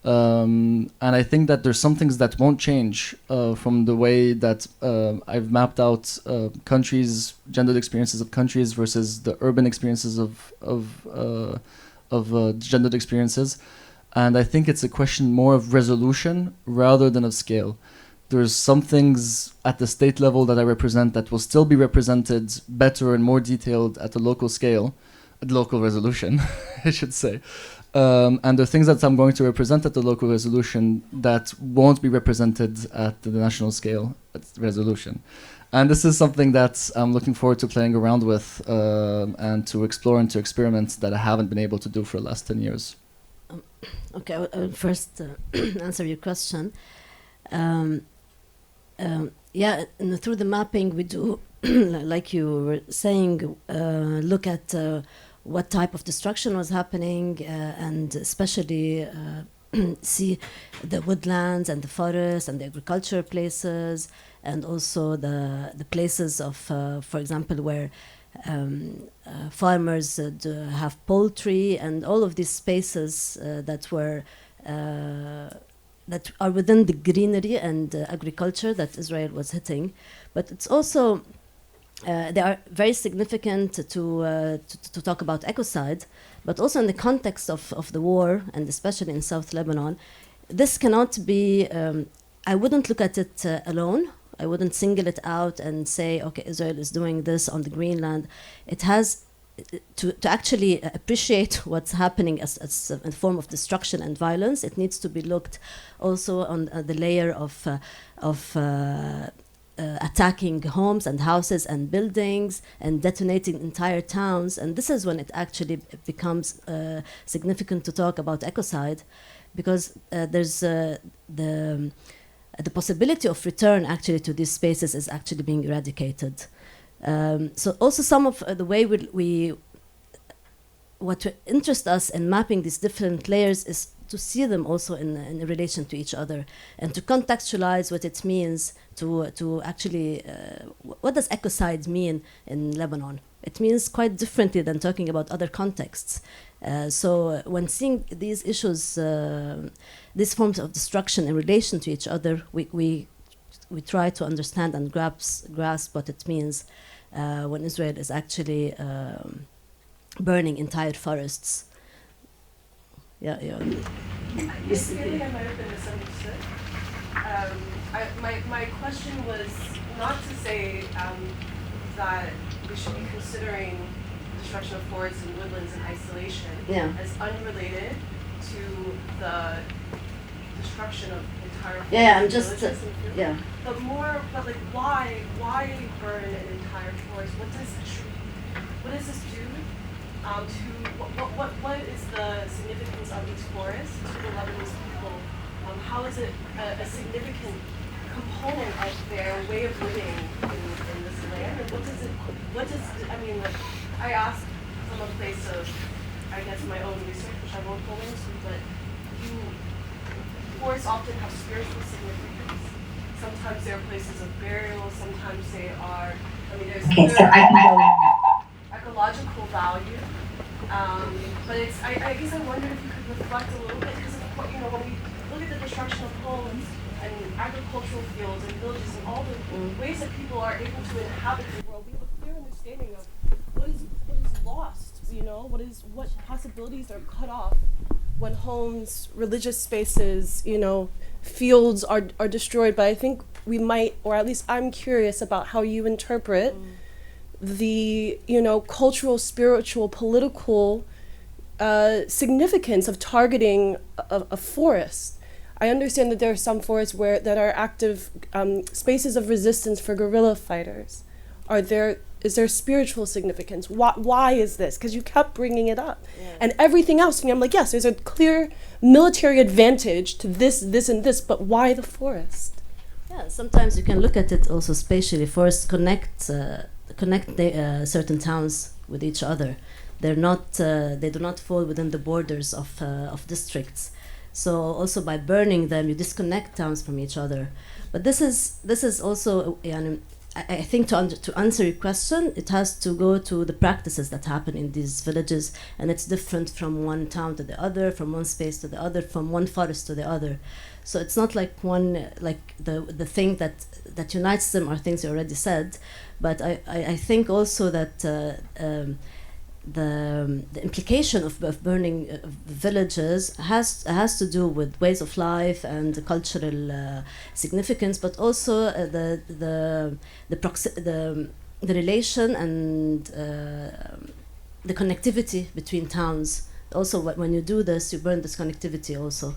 And I think that there's some things that won't change from the way that I've mapped out countries, gendered experiences of countries versus the urban experiences of gendered experiences. And I think it's a question more of resolution rather than of scale. There's some things at the state level that I represent that will still be represented better and more detailed at the local scale, at local resolution, I should say. And the things that I'm going to represent at the local resolution that won't be represented at the national scale resolution. And this is something that I'm looking forward to playing around with and to explore and to experiment that I haven't been able to do for the last 10 years. Okay, I'll first answer your question. Yeah, through the mapping we do, like you were saying, look at what type of destruction was happening, and especially see the woodlands and the forests and the agriculture places, and also the places of, for example, where farmers have poultry, and all of these spaces that were that are within the greenery and agriculture that Israel was hitting. But it's also they are very significant to talk about ecocide, but also in the context of the war, and especially in South Lebanon. This cannot be, I wouldn't look at it alone. I wouldn't single it out and say, okay, Israel is doing this on the Greenland. It has to actually appreciate what's happening as a form of destruction and violence. It needs to be looked also on the layer of attacking homes and houses and buildings and detonating entire towns. And this is when it actually becomes significant to talk about ecocide, because there's the possibility of return actually to these spaces is actually being eradicated. So also some of the way what interests us in mapping these different layers is to see them also in relation to each other, and to contextualize what it means to actually, what does ecocide mean in Lebanon? It means quite differently than talking about other contexts. So when seeing these issues, these forms of destruction in relation to each other, we try to understand and grasp what it means when Israel is actually burning entire forests. Yeah. I feel like I might have been misunderstood. My question was not to say that we should be considering destruction of forests and woodlands in isolation as unrelated to the destruction of entire forests. Yeah, I'm just But like why burn an entire forest? What does this do? What is the significance of these forests to the Lebanese people? How is it a significant component of their way of living in this land? And I mean, like, I ask from a place of, I guess, my own research, which I won't go into, but forests often have spiritual significance. Sometimes they're places of burial, sometimes they are, there's ecological value. But I guess I wonder if you could reflect a little bit, because when we look at the destruction of homes and agricultural fields and villages and all the ways that people are able to inhabit the world, we have a clear understanding of what is lost. you know? What possibilities are cut off when homes, religious spaces, you know, fields are destroyed? But I think we might, or at least I'm curious about how you interpret the, you know, cultural, spiritual, political significance of targeting a forest. I understand that there are some forests that are active spaces of resistance for guerrilla fighters. Is there spiritual significance? Why is this? Because you kept bringing it up. Yeah. And everything else, I'm like, yes, there's a clear military advantage to this, and this, but why the forest? Yeah, sometimes you can look at it also spatially. Forests connect certain towns with each other. They do not fall within the borders of districts. So also by burning them, you disconnect towns from each other. But this is also, I think to answer your question, it has to go to the practices that happen in these villages, and it's different from one town to the other, from one space to the other, from one forest to the other. So it's not like the thing that unites them are things you already said, but I think also that the implication of burning villages has to do with ways of life and the cultural significance, but also the relation and the connectivity between towns. Also, when you do this, you burn this connectivity also.